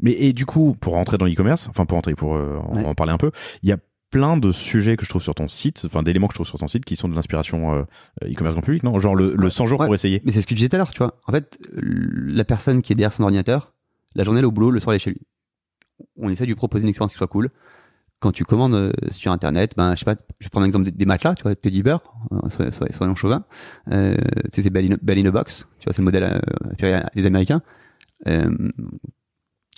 Mais et du coup, pour rentrer dans l'e-commerce, en parler un peu, il y a plein de sujets que je trouve sur ton site, d'éléments que je trouve sur ton site qui sont de l'inspiration e-commerce grand public, non? Genre le 100 jours pour essayer. Mais c'est ce que tu disais tout à l'heure, tu vois. En fait, la personne qui est derrière son ordinateur, la journée elle est au boulot, le soir elle est chez lui. On essaie de lui proposer une expérience qui soit cool. Quand tu commandes sur internet, je sais pas, je vais prendre un exemple des matelas, tu vois, Teddy Bear, soyons chauvins, c'est Bell in a Box, tu vois, c'est le modèle des Américains.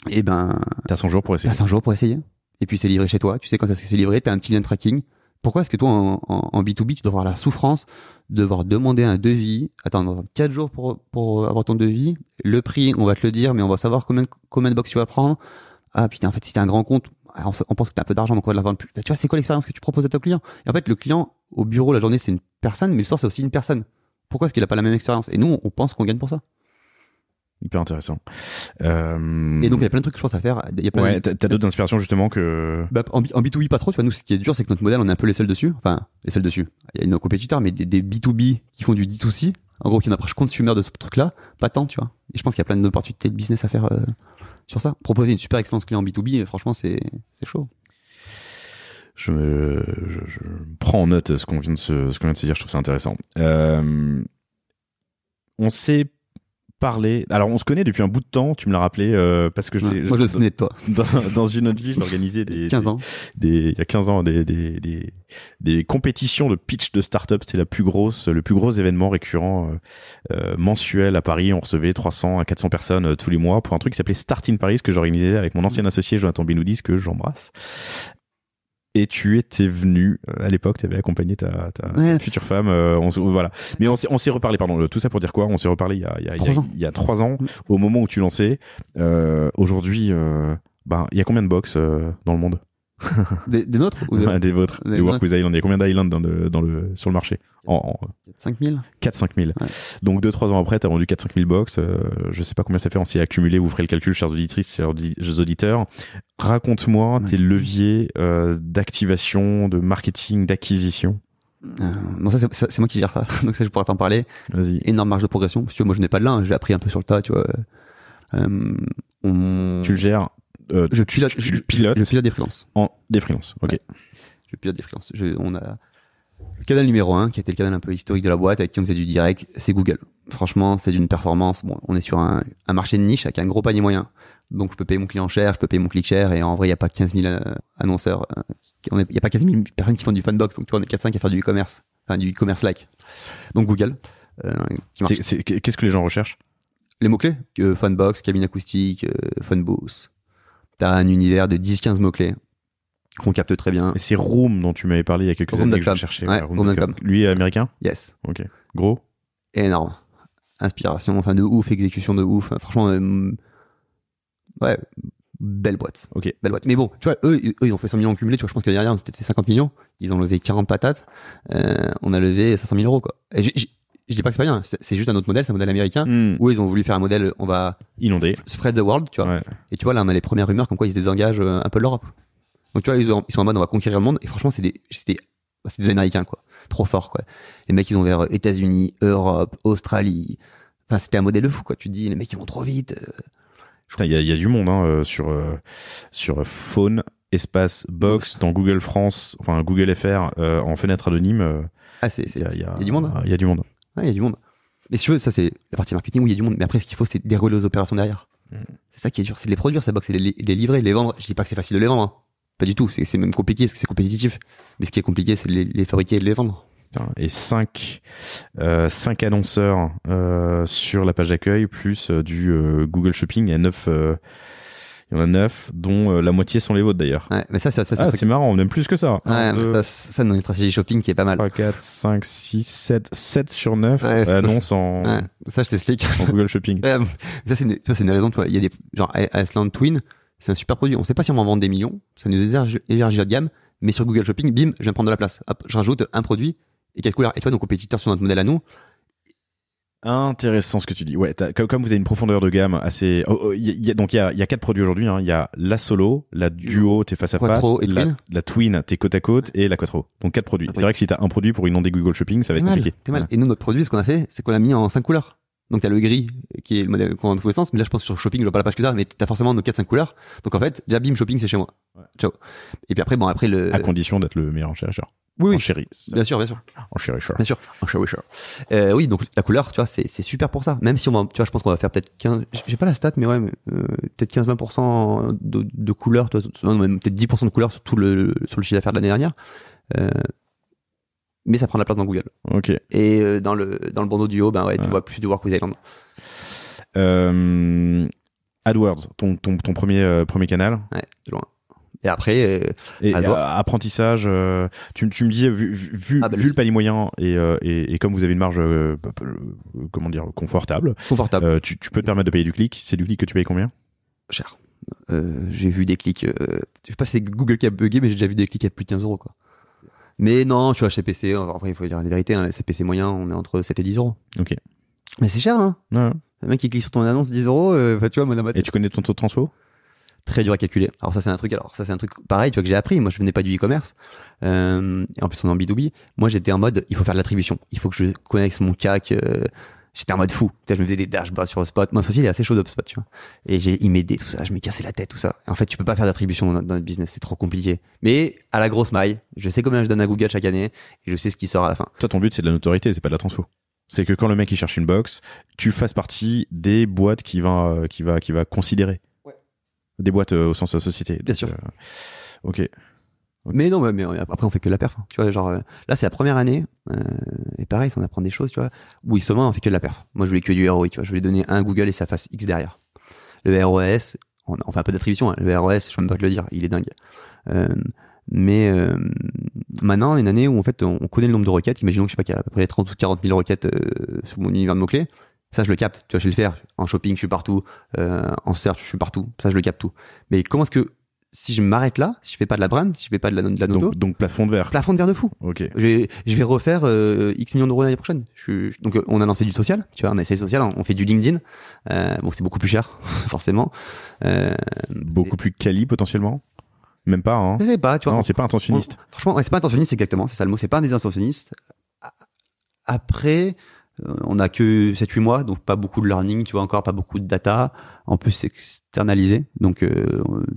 Et t'as 100 jours pour essayer. T'as 100 jours pour essayer. Et puis c'est livré chez toi, tu sais quand c'est livré, t'as un petit lien de tracking. Pourquoi est-ce que toi en B2B, tu dois avoir la souffrance de devoir demander un devis, attendre 4 jours pour avoir ton devis, le prix, on va te le dire, mais on va savoir combien de box tu vas prendre. Ah putain, en fait, si t'as un grand compte, on pense que t'as un peu d'argent, donc on va la vendre plus. Tu vois, c'est quoi l'expérience que tu proposes à ton client? Et en fait, le client, au bureau, la journée, c'est une personne, mais le soir, c'est aussi une personne. Pourquoi est-ce qu'il a pas la même expérience? Et nous, on pense qu'on gagne pour ça. Hyper intéressant. Et donc, il y a plein de trucs que je pense à faire. T'as d'autres inspirations, justement, que... En B2B, pas trop, tu vois. Nous, ce qui est dur, c'est que notre modèle, on est un peu les seuls dessus. Enfin, les seuls dessus. Il y a nos compétiteurs, mais des B2B qui font du D2C. En gros, qui ont une approche consumer de ce truc-là. Pas tant, tu vois. Et je pense qu'il y a plein d'opportunités de business à faire sur ça. Proposer une super expérience client B2B, franchement, c'est chaud. Je prends en note ce qu'on vient de se dire, je trouve ça intéressant. On s'est parlé, alors on se connaît depuis un bout de temps, tu me l'as rappelé, parce que moi je me souvenais de toi. Dans une autre vie, je l'organisais il y a 15 ans, des compétitions de pitch de start-up. C'était le plus gros événement récurrent mensuel à Paris. On recevait 300 à 400 personnes tous les mois pour un truc qui s'appelait Start in Paris, que j'organisais avec mon ancien associé Jonathan Benoudis, que j'embrasse. Et tu étais venu, à l'époque, tu avais accompagné ta future femme, voilà. Mais on s'est reparlé, pardon, tout ça pour dire quoi? On s'est reparlé il y a 3 ans, au moment où tu lançais. Aujourd'hui, il y a combien de box dans le monde? Des nôtres ou Ouais, des vôtres. Des Les Work with Island. Il y a combien d'Island sur le marché? 5 000 4-5 000. Ouais. Donc 2-3 ans après, tu as vendu 4-5 000 box. Je sais pas combien ça fait. On s'y est accumulé. Vous ferez le calcul, chers auditrices, chers auditeurs. Raconte-moi tes leviers d'activation, de marketing, d'acquisition. Non, ça c'est moi qui gère ça. Donc ça, je pourrais t'en parler. Vas-y. Énorme marge de progression. Parce que moi, je n'ai pas de là. J'ai appris un peu sur le tas, tu vois. Tu le gères. Je pilote. Tu pilotes. Je pilote des freelances. Des freelances. Ok. Ouais. Je pilote des freelances. On a le canal numéro 1, qui était le canal un peu historique de la boîte, avec qui on faisait du direct, c'est Google. Franchement, c'est d'une performance. Bon, on est sur un marché de niche avec un gros panier moyen. Donc, je peux payer mon client cher, je peux payer mon clic cher, et en vrai, il n'y a pas 15 000 annonceurs. Il n'y a pas 15 000 personnes qui font du Funbox. Donc, tu vois, on est 4-5 à faire du e-commerce. Enfin, du e-commerce-like. Donc, Google. Qui marche. Qu'est-ce que les gens recherchent? Les mots-clés, Funbox, cabine acoustique, Funbooth. T'as un univers de 10-15 mots-clés qu'on capte très bien. Et c'est Room dont tu m'avais parlé il y a quelques années que je cherchais. Ouais, Room.com. Lui est américain? Yes. Ok. Gros? Énorme. Inspiration, enfin de ouf, exécution de ouf. Franchement, ouais, belle boîte. Ok. Belle boîte. Mais bon, tu vois, eux, ils ont fait 100 millions cumulés. Tu vois, je pense que derrière, ils ont peut-être fait 50 millions. Ils ont levé 40 patates. On a levé 500 000 euros, quoi. Et je dis pas que c'est pas bien. C'est juste un autre modèle, c'est un modèle américain où ils ont voulu faire un modèle, on va inonder, spread the world, tu vois. Ouais. Et tu vois, là, on a les premières rumeurs comme quoi ils se désengagent un peu de l'Europe. Donc tu vois, ils sont en mode on va conquérir le monde. Et franchement, c'est des Américains, quoi. Trop forts, quoi. Les mecs, ils ont vers États-Unis, Europe, Australie. Enfin, c'était un modèle de fou, quoi. Tu te dis, les mecs, ils vont trop vite. Il y a du monde hein, sur Phone, espace, box, dans Google France, enfin Google FR, en fenêtre anonyme. Il y a du monde. Il y a du monde. Ouais, il y a du monde. Mais si tu veux, ça c'est la partie marketing où il y a du monde. Mais après, ce qu'il faut, c'est dérouler les opérations derrière. C'est ça qui est dur, c'est de les produire, ces box, c'est de les livrer, de les vendre. Je dis pas que c'est facile de les vendre. Hein. Pas du tout. C'est même compliqué parce que c'est compétitif. Mais ce qui est compliqué, c'est de les fabriquer et de les vendre. Et 5 annonceurs sur la page d'accueil, plus du Google Shopping. Il y en a 9, dont la moitié sont les vôtres d'ailleurs. Ouais, mais ça c'est marrant, on aime plus que ça. Ouais, 1, 2, mais ça dans une stratégie shopping qui est pas mal. 3, 4, 5, 6, 7 sur 9 annonces en, ça, je t'explique. En Google Shopping. Ça, c'est une raison, tu vois. Il y a des, genre, Iceland Twin, c'est un super produit. On sait pas si on va en vendre des millions. Ça nous élargit la gamme. Mais sur Google Shopping, bim, je viens prendre de la place. Hop, je rajoute un produit et quelques couleurs. Et tu vois, nos compétiteurs sur notre modèle à nous. Intéressant ce que tu dis. Ouais, comme vous avez une profondeur de gamme assez. Donc il y a 4 produits aujourd'hui. Hein. Il y a la Solo, la Duo, t'es face à face, la Twin, t'es côte à côte, et la Quattro. Donc 4 produits. C'est vrai que si t'as un produit pour inonder Google Shopping, ça va être compliqué. T'es mal. Et nous, notre produit, ce qu'on a fait, c'est qu'on l'a mis en 5 couleurs. Donc t'as le gris qui est le modèle qu'on a dans tous les sens. Mais là, je pense que sur Shopping, je vois pas la page que t'as, mais t'as forcément nos 4-5 couleurs. Donc en fait, déjà bim, Shopping, c'est chez moi. Ouais. Ciao. Et puis après, à condition d'être le meilleur enchérisseur. Oui, en chéri. Bien sûr. En chéri-cher. Bien sûr, en chéri-cher. Oui, donc la couleur, tu vois, c'est super pour ça. Même si tu vois, je pense qu'on va faire peut-être 15, j'ai pas la stat, mais ouais, peut-être 15-20% de couleurs, même peut-être 10% de couleurs sur le chiffre d'affaires de l'année dernière. Mais ça prend de la place dans Google. Ok. Et dans le bandeau du haut, tu vois plus de Work with Island. AdWords, ton premier canal. Ouais, de loin. Et après, apprentissage, tu me disais, vu le panier moyen et comme vous avez une marge, confortable. Tu peux te permettre de payer du clic. C'est du clic que tu payes combien? Cher. J'ai vu des clics, je sais pas si c'est Google qui a bugué, mais j'ai déjà vu des clics à plus de 15 euros, quoi. Mais non, je suis à CPC. Après, il faut dire la vérité, hein, les CPC moyens, on est entre 7 et 10 euros. Ok. Mais c'est cher, hein. Ouais. Le mec qui clique sur ton annonce 10 euros, tu vois, Et tu connais ton taux de transfo? Très dur à calculer. Alors ça c'est un truc pareil, tu vois, que j'ai appris. Moi je venais pas du e-commerce. Et en plus on est en B2B. Moi j'étais en mode il faut faire de l'attribution. Il faut que je connecte mon CAC. J'étais en mode fou. Je me faisais des dashboards sur HubSpot. Moi aussi il est assez chaud d'HubSpot, tu vois. Et il m'aidait tout ça. Je me cassais la tête tout ça. Et en fait tu peux pas faire d'attribution dans notre business. C'est trop compliqué. Mais à la grosse maille, je sais combien je donne à Google chaque année et je sais ce qui sort à la fin. Toi ton but c'est de la notoriété, c'est pas de la transfo. C'est que quand le mec il cherche une box, tu fasses partie des boîtes qui va considérer. Des boîtes au sens de société. Bien sûr. Ok. Mais non, mais après on fait que de la perf. Hein. Tu vois, genre là c'est la première année et pareil, on apprend des choses, tu vois. Où justement on fait que de la perf. Moi je voulais que du ROI, tu vois. Je voulais donner un Google et ça fasse X derrière. Le ROS, on fait un peu d'attribution. Hein. Le ROS, je peux même pas te le dire, il est dingue. Mais maintenant, une année où en fait on connaît le nombre de requêtes. Imaginons que je sais pas qu'il y a à peu près 30 ou 40 000 requêtes sur mon univers de mots-clés. Ça, je le capte. Tu vois, je vais le faire. En shopping, je suis partout. En search, je suis partout. Ça, je le capte tout. Mais comment est-ce que si je m'arrête là, si je fais pas de la brand, si je fais pas de la noto, donc plafond de verre. plafond de verre de fou. Ok. Je vais refaire X millions d'euros l'année prochaine. Donc on a lancé du social, tu vois, on a essayé social, on fait du LinkedIn. Bon, c'est beaucoup plus cher, forcément. Beaucoup plus quali potentiellement. Même pas, hein. Je sais pas, tu vois. Non, c'est pas intentionniste. Franchement, ouais, c'est pas intentionniste, exactement, c'est ça le mot. C'est pas un des intentionnistes. Après, on a que 7-8 mois, donc pas beaucoup de learning, tu vois, encore pas beaucoup de data. En plus, c'est externalisé, donc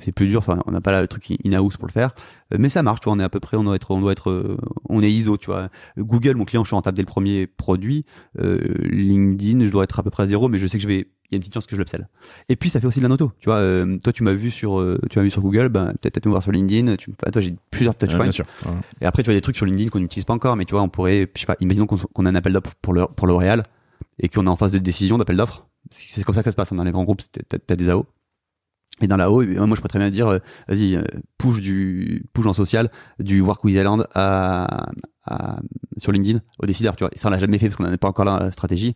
c'est plus dur. Enfin, on n'a pas le truc in-house pour le faire, mais ça marche. Tu vois, on est à peu près, on est ISO, tu vois. Google, mon client, je suis rentable dès le premier produit. LinkedIn, je dois être à peu près à 0, mais je sais que il y a une petite chance que je l'upsell. Et puis ça fait aussi de la noto. Tu vois, toi tu m'as vu sur Google, ben peut-être me voir sur LinkedIn. Toi j'ai plusieurs touchpoints. Bien sûr. Ouais. Et après tu as des trucs sur LinkedIn qu'on n'utilise pas encore, mais tu vois on pourrait, je sais pas, imaginons qu'on a un appel d'offres pour L'Oréal et qu'on est en phase de décision d'appel d'offres. C'est comme ça que ça se passe dans les grands groupes. T'as des AO. Et dans l'AO, moi je pourrais très bien dire, vas-y, push en social du Work with Island sur LinkedIn au décideur. Tu vois, et ça on l'a jamais fait parce qu'on n'en a pas encore la stratégie.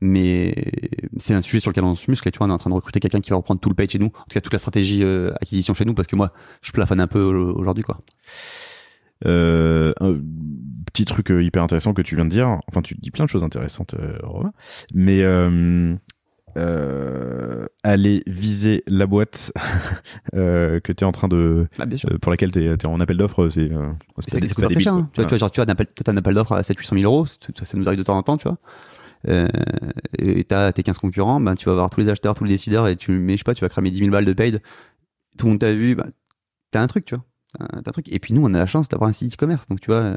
Mais c'est un sujet sur lequel on se muscle et tu vois on est en train de recruter quelqu'un qui va reprendre tout le page chez nous, en tout cas toute la stratégie acquisition chez nous, parce que moi je plafonne un peu aujourd'hui quoi. Un petit truc hyper intéressant que tu viens de dire, enfin tu dis plein de choses intéressantes Romain, mais aller viser la boîte que tu es en train de pour laquelle tu es en appel d'offres, c'est pas débile, hein. Tu vois, genre tu as un appel d'offres à 700 000 euros, ça nous arrive de temps en temps, tu vois. Et t'as tes 15 concurrents, ben tu vas avoir tous les acheteurs, tous les décideurs, et tu vas cramer 10 000 balles de paid, tout le monde t'a vu, t'as un truc, tu vois, t'as un truc. Et puis nous on a la chance d'avoir un site e-commerce, donc tu vois,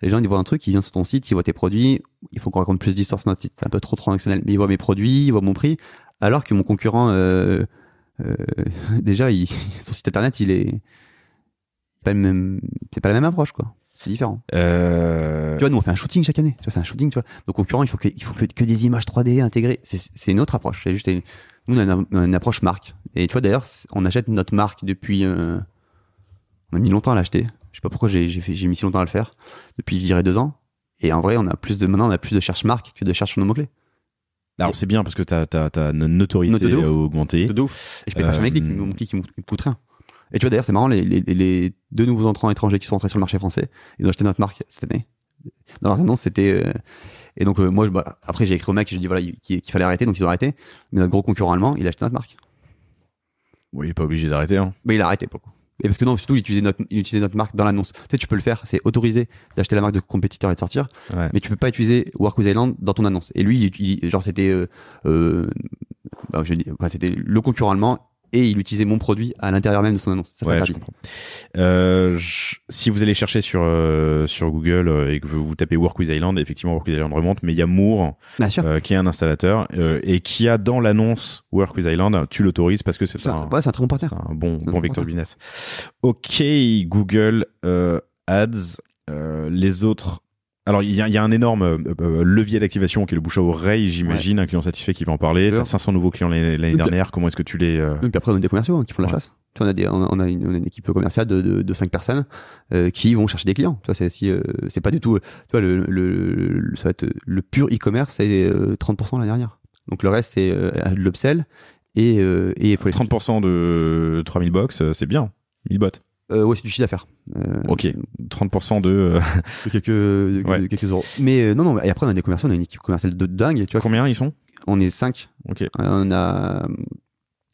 les gens ils voient un truc, ils viennent sur ton site, ils voient tes produits, il faut qu'on raconte plus d'histoires sur notre site, c'est un peu trop transactionnel, mais ils voient mes produits, ils voient mon prix, alors que mon concurrent déjà son site internet il est pas le même, c'est pas la même approche quoi. C'est différent. Tu vois, nous on fait un shooting chaque année. Tu vois, c'est un shooting, tu vois. Donc concurrent, il faut que des images 3D intégrées. C'est une autre approche. C'est juste nous on a une approche marque. Et tu vois d'ailleurs, on achète notre marque depuis. On a mis longtemps à l'acheter. Je sais pas pourquoi j'ai mis si longtemps à le faire. Depuis je dirais 2 ans. Et en vrai, maintenant on a plus de cherche marque que de cherche sur nos mots clés. Alors c'est bien parce que t'as une notoriété augmentée. De ouf. Et je paye pas jamais clic. Mon clic il me coûte rien. Et tu vois d'ailleurs c'est marrant, les 2 nouveaux entrants étrangers qui sont entrés sur le marché français, ils ont acheté notre marque cette année. Dans leur annonce c'était et donc moi après j'ai écrit au mec, j'ai dit voilà qu'il fallait arrêter, donc ils ont arrêté. Mais notre gros concurrent allemand il a acheté notre marque. Oui, il est pas obligé d'arrêter hein. Mais il a arrêté pour le coup. Et parce que non, surtout il utilisait notre marque dans l'annonce. Tu sais, tu peux le faire, c'est autorisé d'acheter la marque de compétiteur et de sortir, ouais. Mais tu peux pas utiliser Work with Island dans ton annonce. Et lui genre c'était c'était le concurrent allemand. Et il utilisait mon produit à l'intérieur même de son annonce. Ça, ouais, je comprends. Si vous allez chercher sur Google et que vous tapez Work with Island, effectivement Work with Island remonte, mais il y a Moore qui est un installateur et qui a dans l'annonce Work with Island, tu l'autorises parce que c'est un très bon partenaire. C'est un bon vecteur de business. Ok, Google Ads, les autres. Alors, il y a un énorme levier d'activation qui est le bouche à oreille, j'imagine, ouais. Un client satisfait qui va en parler. T'as 500 nouveaux clients l'année dernière. Comment est-ce que tu les... Puis après, on a des commerciaux qui font la chasse. Tu vois, on a une équipe commerciale de 5 personnes qui vont chercher des clients. Tu vois, c'est pas du tout... Tu vois, ça va être le pur e-commerce, c'est 30% l'année dernière. Donc le reste, c'est de l'upsell et faut 30% de 3000 box, c'est bien. 1000 bots. Ouais, c'est du chiffre d'affaires. Ok, 30% de quelques euros. Mais non, et après on a des commerciaux, on a une équipe commerciale de dingue. Tu vois. Combien ils sont ? On est 5. Ok. On a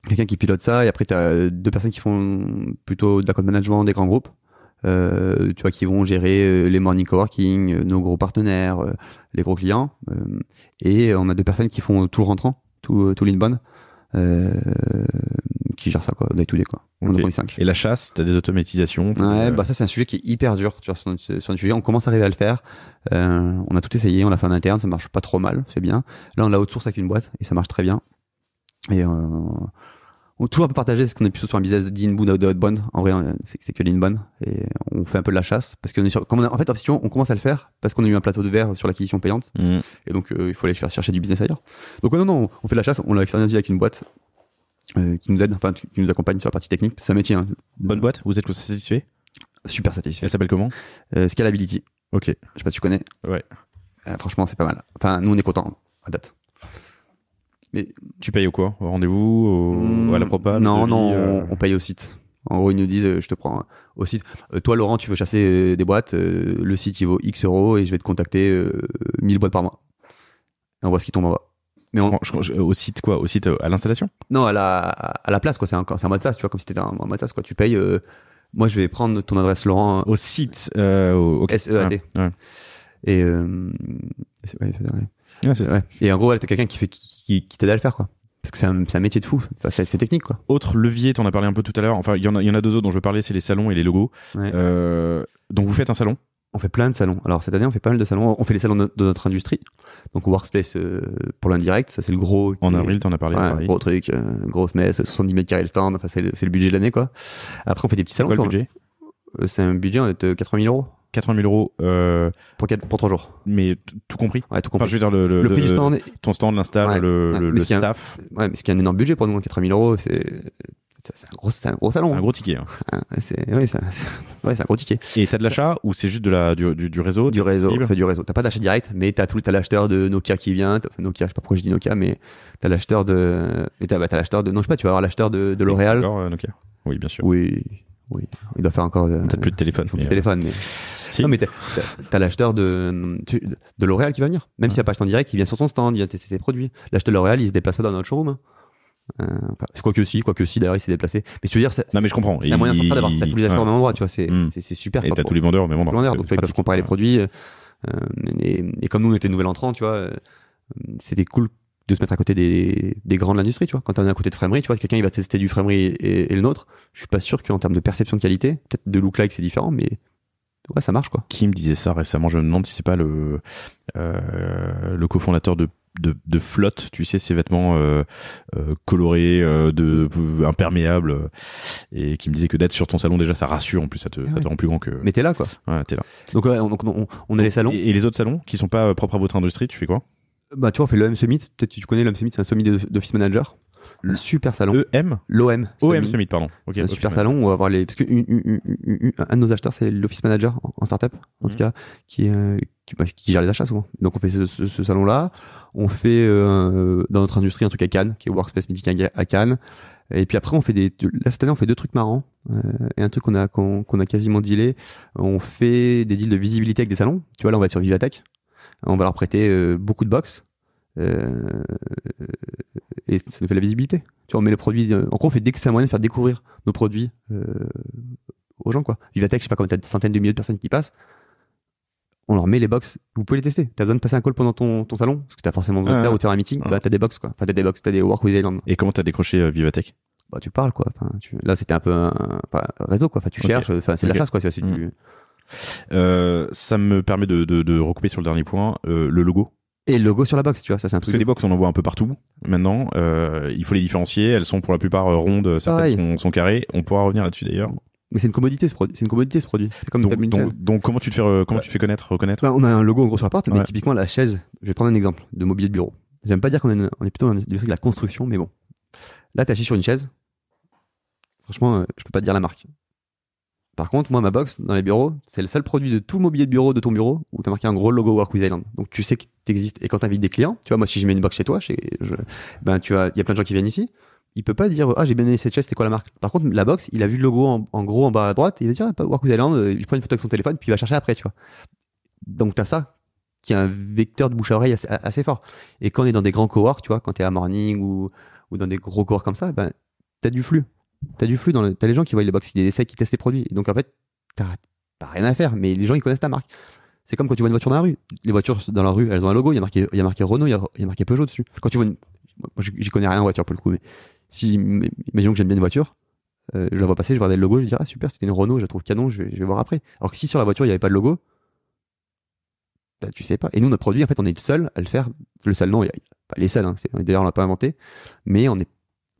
quelqu'un qui pilote ça, et après tu as 2 personnes qui font plutôt de l'account management des grands groupes. Tu vois, qui vont gérer les morning coworking, nos gros partenaires, les gros clients. Et on a 2 personnes qui font tout le rentrant, tout l'inbound. Qui gère ça quoi, day to day quoi. Okay. On est 5. Et la chasse, t'as des automatisations. Ouais, ça c'est un sujet qui est hyper dur. Tu vois, sur un sujet, on commence à arriver à le faire. On a tout essayé, on l'a fait en interne, ça marche pas trop mal, c'est bien. Là on l'a outsource avec une boîte et ça marche très bien. Et on toujours un peu partagé, parce qu'on est plutôt sur un business d'inbound ou d'outbound. En vrai, c'est que l'inbound et on fait un peu de la chasse parce qu'on est en fait en situation, on commence à le faire parce qu'on a eu un plateau de verre sur l'acquisition payante. Et donc il faut aller chercher du business ailleurs. Donc non, on fait de la chasse, on l'a externalisé avec une boîte qui nous aide, enfin qui nous accompagne sur la partie technique. C'est un métier. Hein. Bonne boîte, vous êtes satisfait ? Super satisfait. Elle s'appelle comment ? Scalability. Ok. Je sais pas si tu connais. Ouais. Franchement, c'est pas mal. Enfin, nous on est contents à date. Mais tu payes au quoi ? Au rendez-vous, à la propale ? Non, on paye au site. En gros, ils nous disent, je te prends au site. Toi, Laurent, tu veux chasser des boîtes. Le site, il vaut X euros et je vais te contacter 1000 boîtes par mois. Et on voit ce qui tombe en bas. Mais au site quoi? Au site à l'installation? Non, à la place, quoi. C'est un mode SaaS, tu vois, comme si c'était un mode SaaS, quoi. Tu payes. Moi, je vais prendre ton adresse, Laurent. Au site. Okay. SEAD. Ouais. Et et en gros, t'as quelqu'un qui t'aide à le faire, quoi. Parce que c'est un métier de fou. Enfin, c'est technique, quoi. Autre levier, t'en as parlé un peu tout à l'heure. Enfin, il y en a deux autres dont je veux parler, c'est les salons et les logos. Ouais. Donc vous faites un salon? On fait plein de salons. Alors cette année, on fait pas mal de salons. On fait les salons de notre industrie. Donc Workspace pour l'indirect, ça c'est le gros. En avril, t'en as parlé. Ouais, gros truc, grosse messe, 70 mètres carrés le stand. Enfin, c'est le budget de l'année, quoi. Après, on fait des petits salons. C'est quoi le budget? C'est un budget de 80 000 euros. 80 000 euros pour 3 jours. Mais tout compris? Ouais, tout compris. Enfin, je veux dire, le prix du stand. Ton stand, l'install, le staff. Ouais, mais ce qui est un énorme budget pour nous, 80 000 euros, c'est un gros salon. Un gros ticket. Hein. C'est un gros ticket. Et t'as de l'achat ou c'est juste du réseau? Du réseau, on fait du réseau. T'as pas d'achat direct, mais t'as l'acheteur de Nokia qui vient. Nokia, je sais pas pourquoi je dis Nokia, mais t'as l'acheteur de. Et t'as l'acheteur de. Non, je sais pas, tu vas avoir l'acheteur de L'Oréal. D'accord, Nokia. Oui, bien sûr. Oui. Il doit faire encore. Peut-être plus de téléphone. Plus de téléphone, mais. Si. Non, mais t'as l'acheteur de L'Oréal qui va venir. Même s'il n'y a pas acheté en direct, il vient sur ton stand, il vient tester ses produits. L'acheteur de L'Oréal, il se déplace pas dans notre showroom. Quoique si, d'ailleurs, il s'est déplacé. Mais tu veux dire, non, mais je comprends. C'est un moyen sympa d'avoir tous les acheteurs au même endroit, tu vois. C'est super. Et t'as tous les vendeurs au même endroit. Donc, ils peuvent comparer les produits. Et comme nous, on était nouvel entrant, tu vois, c'était cool de se mettre à côté des grands de l'industrie, tu vois. Quand on est à côté de Framery, tu vois, quelqu'un il va tester du Framery et le nôtre. Je suis pas sûr qu'en termes de perception de qualité, peut-être de look like c'est différent, mais ouais, ça marche, quoi. Qui me disait ça récemment? Je me demande si c'est pas le cofondateur de Flotte, tu sais, ces vêtements colorés, imperméables, et qui me disait que d'être sur ton salon déjà ça rassure, en plus ça te rend plus grand que. Mais t'es là, quoi. Ouais, t'es là. Donc on a les salons. Et les autres salons qui sont pas propres à votre industrie, tu fais quoi? Bah tu vois, on fait l'OM Summit. Peut-être que tu connais l'OM Summit, c'est un summit d'office manager. Le super salon. L'OM Summit, pardon. Okay, un super salon où on va avoir parce que un de nos acheteurs c'est l'office manager en startup, en tout cas, qui gère les achats souvent. Donc on fait ce salon là. On fait dans notre industrie un truc à Cannes, qui est Workspace Meeting à Cannes. Et puis après on fait là cette année on fait deux trucs marrants et un truc qu'on a quasiment dealé. On fait des deals de visibilité avec des salons. Tu vois, là on va être sur Vivatech. On va leur prêter beaucoup de box. Et ça nous fait la visibilité. Tu vois, on met le produit. En gros, c'est un moyen de faire découvrir nos produits aux gens, quoi. Vivatech, je sais pas, comme t'as des centaines de milliers de personnes qui passent, on leur met les box. Vous pouvez les tester. T'as besoin de passer un call pendant ton salon, parce que t'as forcément besoin de faire ou faire un meeting. Bah, t'as des box, quoi. Enfin, t'as des Work with Island. Et comment t'as décroché Vivatech? Bah, tu parles, quoi. Enfin, là, c'était un peu un réseau, quoi. Enfin, tu cherches. Enfin, c'est de la chasse, quoi. C'est ça me permet de recouper sur le dernier point, le logo. Et le logo sur la box, tu vois, ça c'est un truc. Parce que les box, on en voit un peu partout maintenant. Il faut les différencier. Elles sont pour la plupart rondes, certaines sont carrées. On pourra revenir là-dessus d'ailleurs. Mais c'est une commodité ce produit. C'est comme donc comment tu te fais reconnaître? Bah, on a un logo en gros sur la porte, mais typiquement la chaise. Je vais prendre un exemple de mobilier de bureau. J'aime pas dire qu'on est plutôt dans de la construction, mais bon. Là, t'es assis sur une chaise. Franchement, je peux pas te dire la marque. Par contre, moi, ma box dans les bureaux, c'est le seul produit de tout le mobilier de bureau de ton bureau où tu as marqué un gros logo Work with Island. Donc tu sais que tu existes. Et quand tu invites des clients, tu vois, moi, si je mets une box chez toi, il y a plein de gens qui viennent ici. Il peut pas dire j'ai bien aimé cette chaise, c'est quoi la marque? Par contre, la box, il a vu le logo en gros en bas à droite, et il va dire Work with Island, il prend une photo avec son téléphone, puis il va chercher après, tu vois. Donc tu as ça qui est un vecteur de bouche à oreille assez fort. Et quand on est dans des grands cowork, tu vois, quand tu es à Morning ou dans des gros cowork comme ça, ben, tu as du flux. T'as les gens qui voient les box, ils essayent, qui testent les produits. Et donc en fait, t'as pas rien à faire, mais les gens ils connaissent ta marque. C'est comme quand tu vois une voiture dans la rue. Les voitures dans la rue, elles ont un logo, il y a marqué Renault, il y a marqué Peugeot dessus. Quand tu vois moi j'y connais rien en voiture pour le coup, mais imaginons que j'aime bien une voiture, je la vois passer, je vois le logo, je dis super, c'était une Renault, je la trouve canon, je vais voir après. Alors que si sur la voiture il n'y avait pas de logo, bah tu sais pas. Et nous notre produit, en fait, on est le seul à le faire. Le seul, non, il y a pas les seuls, hein, d'ailleurs on l'a pas inventé, mais on est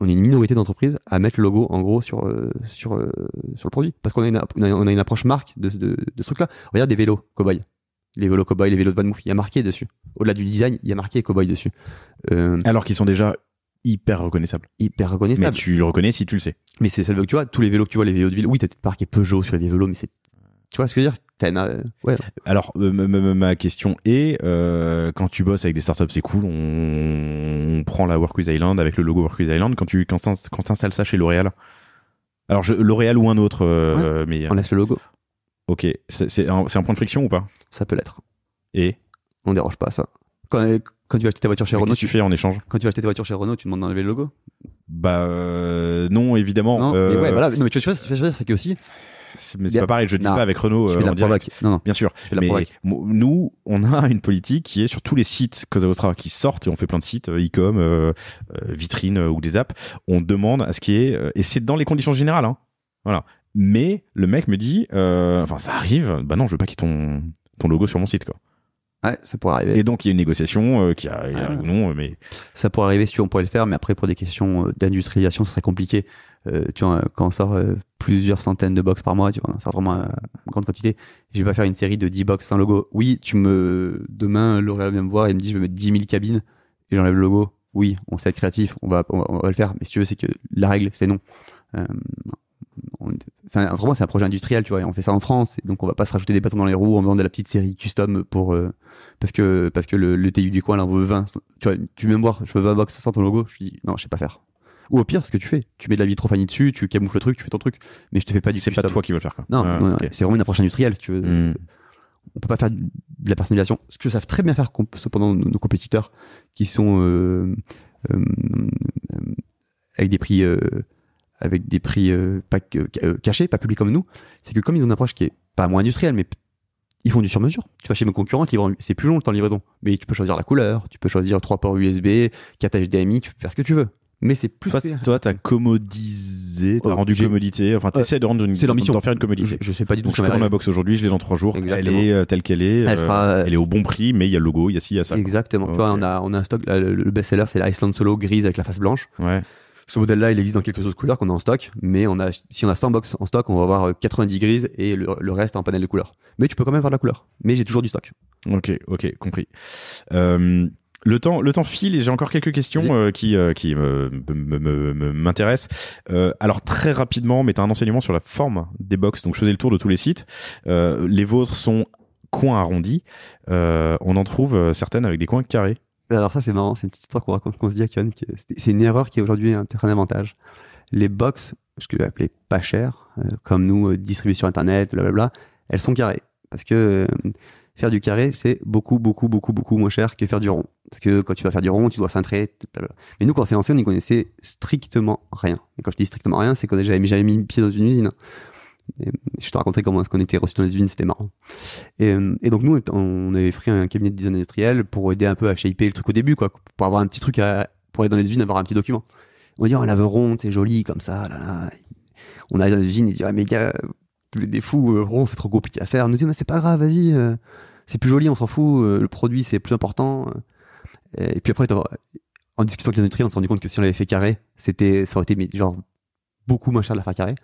une minorité d'entreprises à mettre le logo en gros sur le produit, parce qu'on a une approche marque de ce truc-là. Regarde des vélos Cowboy, les vélos Cowboy, les vélos de Van Moof, il y a marqué dessus. Au-delà du design, il y a marqué Cowboy dessus. Alors qu'ils sont déjà hyper reconnaissables. Mais tu le reconnais si tu le sais. Mais c'est ça que tu vois, tous les vélos que tu vois, les vélos de ville, oui, t'as peut-être marqué Peugeot sur les vélos, mais c'est, tu vois ce que je veux dire? Ouais. Alors, ma question est, quand tu bosses avec des startups, c'est cool, on prend la Work with Island avec le logo Work with Island. Quand t'installes ça chez L'Oréal, Alors L'Oréal ou un autre, mais On laisse le logo. ok, c'est un point de friction ou pas? Ça peut l'être. Et On déroge pas à ça. Quand tu vas acheter ta voiture chez Renault, qu'est-ce que tu fais en échange? quand tu vas acheter ta voiture chez Renault, tu demandes d'enlever le logo. Bah non, évidemment. Non, mais ouais, voilà. Non, mais tu vois, c'est que aussi. Mais c'est pas pareil, je dis Non, pas avec Renault Je fais de la en direct. provoque. Non, Bien sûr. fais de la Mais provoque. nous, on a une politique qui est sur tous les sites Cosa Nostra qui sortent, et on fait plein de sites, e-com, vitrine ou des apps. On demande à ce qu'il y ait, et c'est dans les conditions générales, hein. Voilà. Mais le mec me dit, enfin, ça arrive, bah non, je veux pas qu'il y ait ton logo sur mon site, quoi. Ouais, ça pourrait arriver. Et donc, il y a une négociation qui a ou non, mais Ça pourrait arriver si tu veux, on pourrait le faire, mais après, pour des questions d'industrialisation, ce serait compliqué. Tu vois, quand on sort plusieurs centaines de box par mois, tu vois, c'est vraiment une grande quantité. Je vais pas faire une série de 10 box sans logo. Oui, demain, L'Oréal vient me voir et me dit, je veux mettre 10 000 cabines et j'enlève le logo. Oui, on sait être créatif, on va le faire. Mais si tu veux, c'est que la règle, c'est non. Enfin, vraiment, c'est un projet industriel, tu vois, et on fait ça en France, et donc on va pas se rajouter des bâtons dans les roues en faisant de la petite série custom pour parce que le TU du coin là en veut 20. Tu vois, tu viens me voir, je veux 20 box sans ton logo, je lui dis non, je sais pas faire. Ou au pire, ce que tu fais, tu mets de la vitrophanie dessus, tu camoufles le truc, tu fais ton truc, mais je te fais pas du c'est custom. pas toi qui veux le faire, quoi. Non, non, ok. c'est vraiment une approche industrielle, si tu veux. On peut pas faire de la personnalisation. Ce que savent très bien faire cependant nos compétiteurs qui sont avec des prix cachés, pas publics comme nous, c'est que comme ils ont une approche qui est pas moins industrielle, mais ils font du sur-mesure. Tu vas chez mes concurrents, c'est plus long le temps de livraison, mais tu peux choisir la couleur, tu peux choisir 3 ports USB, 4 HDMI, tu peux faire ce que tu veux. Mais c'est plus. Toi, t'as commodisé, t'as rendu commodité. Enfin, t'essaies de rendre c'est l'ambition. d'en faire une commodité. Je sais pas du tout. Donc, je commande ma box aujourd'hui, je l'ai dans 3 jours. Exactement. Elle est telle qu'elle est. Elle est au bon prix, mais il y a le logo, il y a ci, il y a ça. Exactement. Okay. Tu vois, on a un stock. Le best-seller, c'est la Iceland Solo grise avec la face blanche. Ouais. Ce modèle-là, il existe dans quelques autres couleurs qu'on a en stock, mais si on a 100 box en stock, on va avoir 90 grises et le reste en panel de couleurs. Mais tu peux quand même avoir de la couleur. Mais j'ai toujours du stock. Ok, compris. Le temps file et j'ai encore quelques questions qui m'intéressent. Alors très rapidement, mais t'as un enseignement sur la forme des box. Donc je faisais le tour de tous les sites. Les vôtres sont coins arrondis. On en trouve certaines avec des coins carrés. Alors ça c'est marrant, c'est une petite histoire qu'on raconte, qu'on se dit à Kion, c'est une erreur qui est aujourd'hui peut-être un avantage. Les box, ce que je vais appeler pas chères, comme nous distribuées sur internet, blablabla, elles sont carrées. Parce que faire du carré, c'est beaucoup moins cher que faire du rond. Parce que quand tu vas faire du rond, tu dois cintrer, blablabla. Mais nous quand on s'est lancé, on n'y connaissait strictement rien. Et quand je dis strictement rien, c'est qu'on n'a jamais mis le pied dans une usine. Et je te raconterai comment est-ce qu'on était reçus dans les usines, c'était marrant. Et donc nous, on avait pris un cabinet de design industriel pour aider un peu à shaper le truc au début, quoi, pour avoir un petit truc pour aller dans les usines, avoir un petit document. On dit, oh, la veut ronde, c'est joli, comme ça, là, là. On arrive dans les usines, ils disent, ah, mais gars, vous êtes des fous, rond, c'est trop compliqué à faire. On nous dit, mais c'est pas grave, vas-y, c'est plus joli, on s'en fout, le produit, c'est plus important. Et puis après, en discutant avec les industriels, on s'est rendu compte que si on l'avait fait carré, ça aurait été, genre, beaucoup moins cher de la faire carré.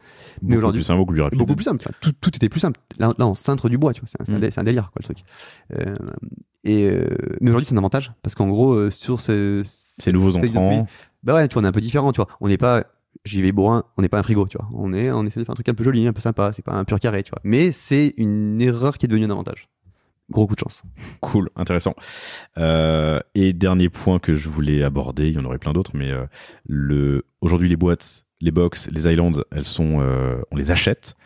Mais aujourd'hui, c'est beaucoup plus rapide. Beaucoup plus simple. Enfin, tout était plus simple. Là, on cintre du bois, tu vois. C'est un délire, quoi, le truc. Mais aujourd'hui, c'est un avantage parce qu'en gros, sur ces nouveaux entrants. Bah ouais, tu vois, on est un peu différent, tu vois. On n'est pas, j'y vais bourrin, on n'est pas un frigo, tu vois. On essaie de faire un truc un peu joli, un peu sympa. C'est pas un pur carré, tu vois. Mais c'est une erreur qui est devenue un avantage. Gros coup de chance. Cool, intéressant. Et dernier point que je voulais aborder, il y en aurait plein d'autres, mais aujourd'hui les boîtes, les box, les islands, elles sont, on les achète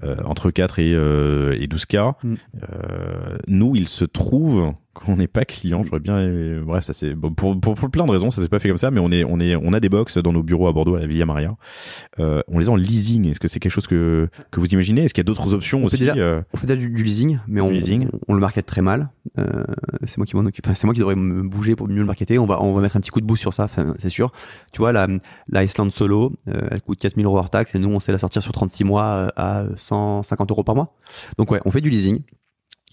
entre 4 et 12K. Nous, il se trouve qu'on n'est pas client. J'aurais bien, bref, ça c'est pour plein de raisons, ça s'est pas fait comme ça, mais on a des box dans nos bureaux à Bordeaux, à la Villa Maria. On les a en leasing. Est-ce que c'est quelque chose que vous imaginez? Est-ce qu'il y a d'autres options aussi? On fait déjà du leasing, mais on le market très mal. C'est moi qui m'en occupe. Enfin, c'est moi qui devrais me bouger pour mieux le marketer. On va mettre un petit coup de boost sur ça, c'est sûr. Tu vois, la Iceland Solo, elle coûte 4 000 € hors taxe et nous, on sait la sortir sur 36 mois à 150 € par mois. Donc ouais, on fait du leasing.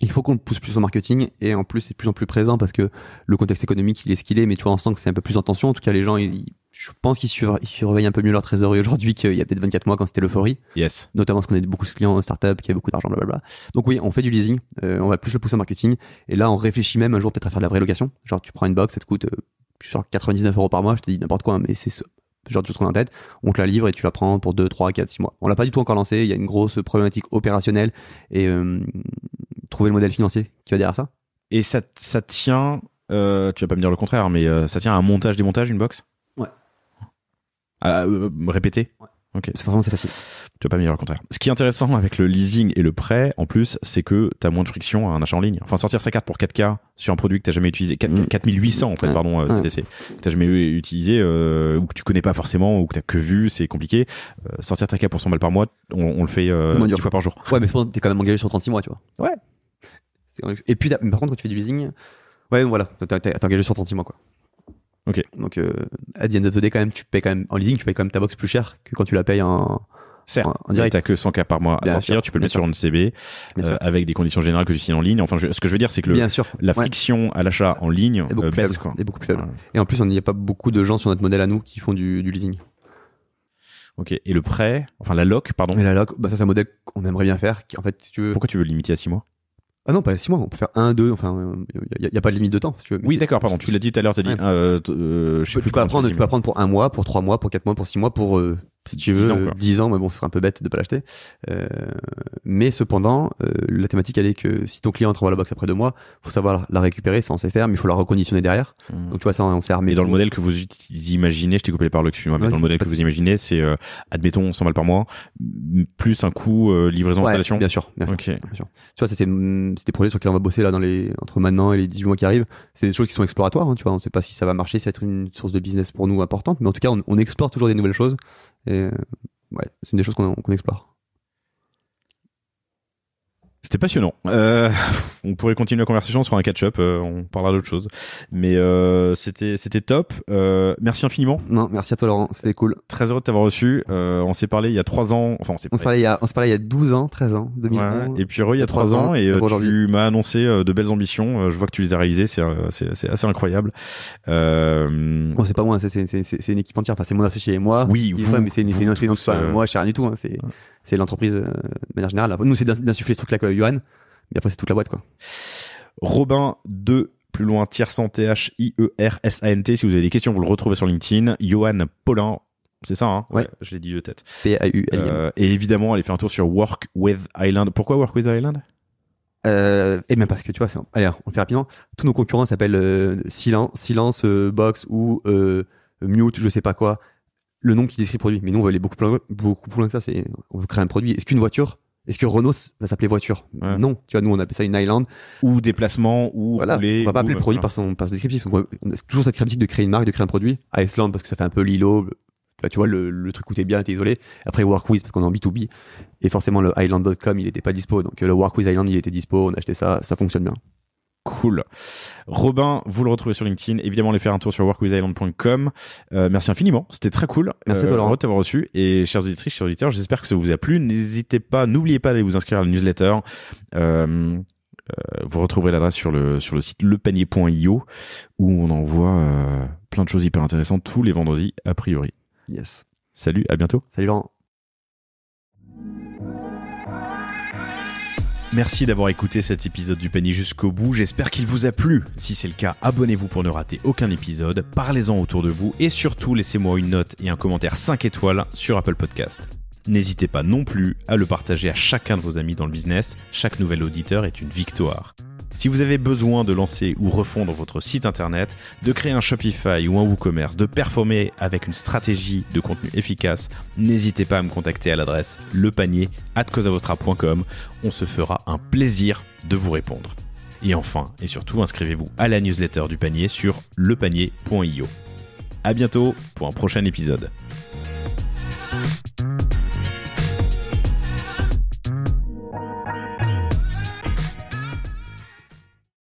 Il faut qu'on pousse plus au marketing et en plus c'est de plus en plus présent parce que le contexte économique il est ce qu'il est, mais tu vois on sent que c'est un peu plus en tension. En tout cas les gens je pense qu'ils surveillent un peu mieux leur trésorerie aujourd'hui qu'il y a peut-être 24 mois quand c'était l'euphorie. Yes. Notamment parce qu'on a beaucoup de clients en startup qui a beaucoup d'argent, blablabla. Donc oui, on fait du leasing, on va plus le pousser au marketing et là on réfléchit même un jour peut-être à faire de la vraie location. Genre tu prends une box, ça te coûte genre 99 € par mois, je te dis n'importe quoi, mais c'est ce genre de choses qu'on a en tête, on te la livre et tu la prends pour 2, 3, 4, 6 mois. On l'a pas du tout encore lancé, il y a une grosse problématique opérationnelle et trouver le modèle financier qui va derrière ça. Et ça tient, tu vas pas me dire le contraire, mais ça tient à un montage-démontage, une box? Ouais. Répéter? Ok. C'est vraiment c'est facile. Tu vas pas me dire le contraire. Ce qui est intéressant avec le leasing et le prêt, en plus, c'est que tu as moins de friction à un achat en ligne. Enfin, sortir sa carte pour 4K sur un produit que tu n'as jamais utilisé, 4800 en fait, pardon, TTC, que tu n'as jamais utilisé, ou que tu connais pas forcément, ou que tu n'as que vu, c'est compliqué. Sortir ta carte pour 100 balles par mois, on le fait 10 fois par jour. Ouais, mais tu es quand même engagé sur 36 mois, tu vois. Ouais. Et puis, par contre, quand tu fais du leasing, ouais, voilà, t'es engagé sur 36 mois, quoi. Ok. Donc, à the end of the day, quand même, tu payes quand même, en leasing, tu payes quand même ta box plus cher que quand tu la payes en direct. T'as que 100K par mois à sortir, tu peux le mettre sur une CB avec des conditions générales que tu signes en ligne. Enfin, ce que je veux dire, c'est que la friction à l'achat en ligne baisse, quoi. Est beaucoup plus faible. Ouais. Et en plus, il n'y a pas beaucoup de gens sur notre modèle à nous qui font du leasing. Ok. Et le prêt, enfin la loc, pardon. Et la loc, ça c'est un modèle qu'on aimerait bien faire. En fait, si tu veux... Pourquoi tu veux le limiter à 6 mois? Ah non, pas 6 mois, on peut faire 1, 2, enfin, il n'y a pas de limite de temps, si tu veux. Oui, d'accord, pardon, tu l'as dit tout à l'heure, tu as dit, tu peux apprendre pour 1 mois, pour 3 mois, pour 4 mois, pour 6 mois, pour, si tu veux, 10 ans, mais bon, ce serait un peu bête de pas l'acheter. Mais cependant, la thématique, elle est que si ton client te renvoie la box après 2 mois, faut savoir la récupérer, ça on sait faire, mais il faut la reconditionner derrière. Donc tu vois, ça on s'est armé. Et dans le modèle que vous imaginez, je t'ai coupé les paroles, excuse-moi, mais dans le modèle que vous imaginez, c'est, admettons, 100 balles par mois, plus un coût, livraison, installation. Bien sûr. Okay. Bien sûr. Tu vois, c'est des projets sur lesquels on va bosser là entre maintenant et les 18 mois qui arrivent. C'est des choses qui sont exploratoires, hein, tu vois. On sait pas si ça va marcher, ça va être une source de business pour nous importante, mais en tout cas, on explore toujours des nouvelles choses. Et ouais, c'est des choses qu'on explore. C'était passionnant. On pourrait continuer la conversation sur un catch-up, on parlera d'autre chose. Mais c'était top. Merci infiniment. Non, merci à toi Laurent, c'était cool. Très heureux de t'avoir reçu. On s'est parlé il y a 3 ans. Enfin, on s'est parlé il y a 12 ans, 13 ans, 2011. Ouais, et puis il y a 3 ans et tu m'as annoncé de belles ambitions. Je vois que tu les as réalisées, c'est assez incroyable. Bon, c'est pas moi, c'est une équipe entière. Enfin, c'est mon associé et moi. Oui, mais c'est moi, je sais rien du tout. Hein, c'est l'entreprise de manière générale. Nous, c'est d'insuffler ce truc-là avec Johan, mais après, c'est toute la boîte, quoi. Robin 2, plus loin, Thiersant, Thiersant. Si vous avez des questions, vous le retrouvez sur LinkedIn. Johan Paulin, c'est ça, hein? Ouais. Je l'ai dit de tête. PAULIN. Et évidemment, allez faire un tour sur Work with Island. Pourquoi Work with Island? Et même parce que tu vois, allez, on le fait rapidement. Tous nos concurrents s'appellent Silence Box ou Mute, je sais pas quoi. Le nom qui décrit le produit. Mais nous, on veut aller beaucoup plus loin que ça. On veut créer un produit. Est-ce qu'une voiture, est-ce que Renault va s'appeler voiture? Ouais. Non. Tu vois, nous, on appelle ça une Island. Ou déplacement, ou voilà. rouler. On va pas appeler le produit par ce descriptif. Donc, on a toujours cette créativité de créer une marque, de créer un produit. Iceland, parce que ça fait un peu l'îlot. Tu vois, le truc où t'es bien, t'es isolé. Après, Workwith, parce qu'on est en B2B. Et forcément, le Island.com, il était pas dispo. Donc, le Workwith Island, il était dispo. On a acheté ça. Ça fonctionne bien. Cool. Robin, vous le retrouvez sur LinkedIn. Évidemment, allez faire un tour sur workwithisland.com. Merci infiniment. C'était très cool. Merci de Laurent, t'avoir reçu. Et chers auditrices, chers auditeurs, j'espère que ça vous a plu. N'oubliez pas d'aller vous inscrire à la newsletter. Vous retrouverez l'adresse sur le site lepanier.io où on envoie plein de choses hyper intéressantes tous les vendredis, a priori. Yes. Salut, à bientôt. Salut Laurent. Merci d'avoir écouté cet épisode du panier jusqu'au bout, j'espère qu'il vous a plu. Si c'est le cas, abonnez-vous pour ne rater aucun épisode, parlez-en autour de vous et surtout laissez-moi une note et un commentaire 5 étoiles sur Apple Podcast. N'hésitez pas non plus à le partager à chacun de vos amis dans le business, chaque nouvel auditeur est une victoire. Si vous avez besoin de lancer ou refondre votre site internet, de créer un Shopify ou un WooCommerce, de performer avec une stratégie de contenu efficace, n'hésitez pas à me contacter à l'adresse lepanier@cosavostra.com. On se fera un plaisir de vous répondre. Et enfin, et surtout, inscrivez-vous à la newsletter du panier sur lepanier.io. À bientôt pour un prochain épisode.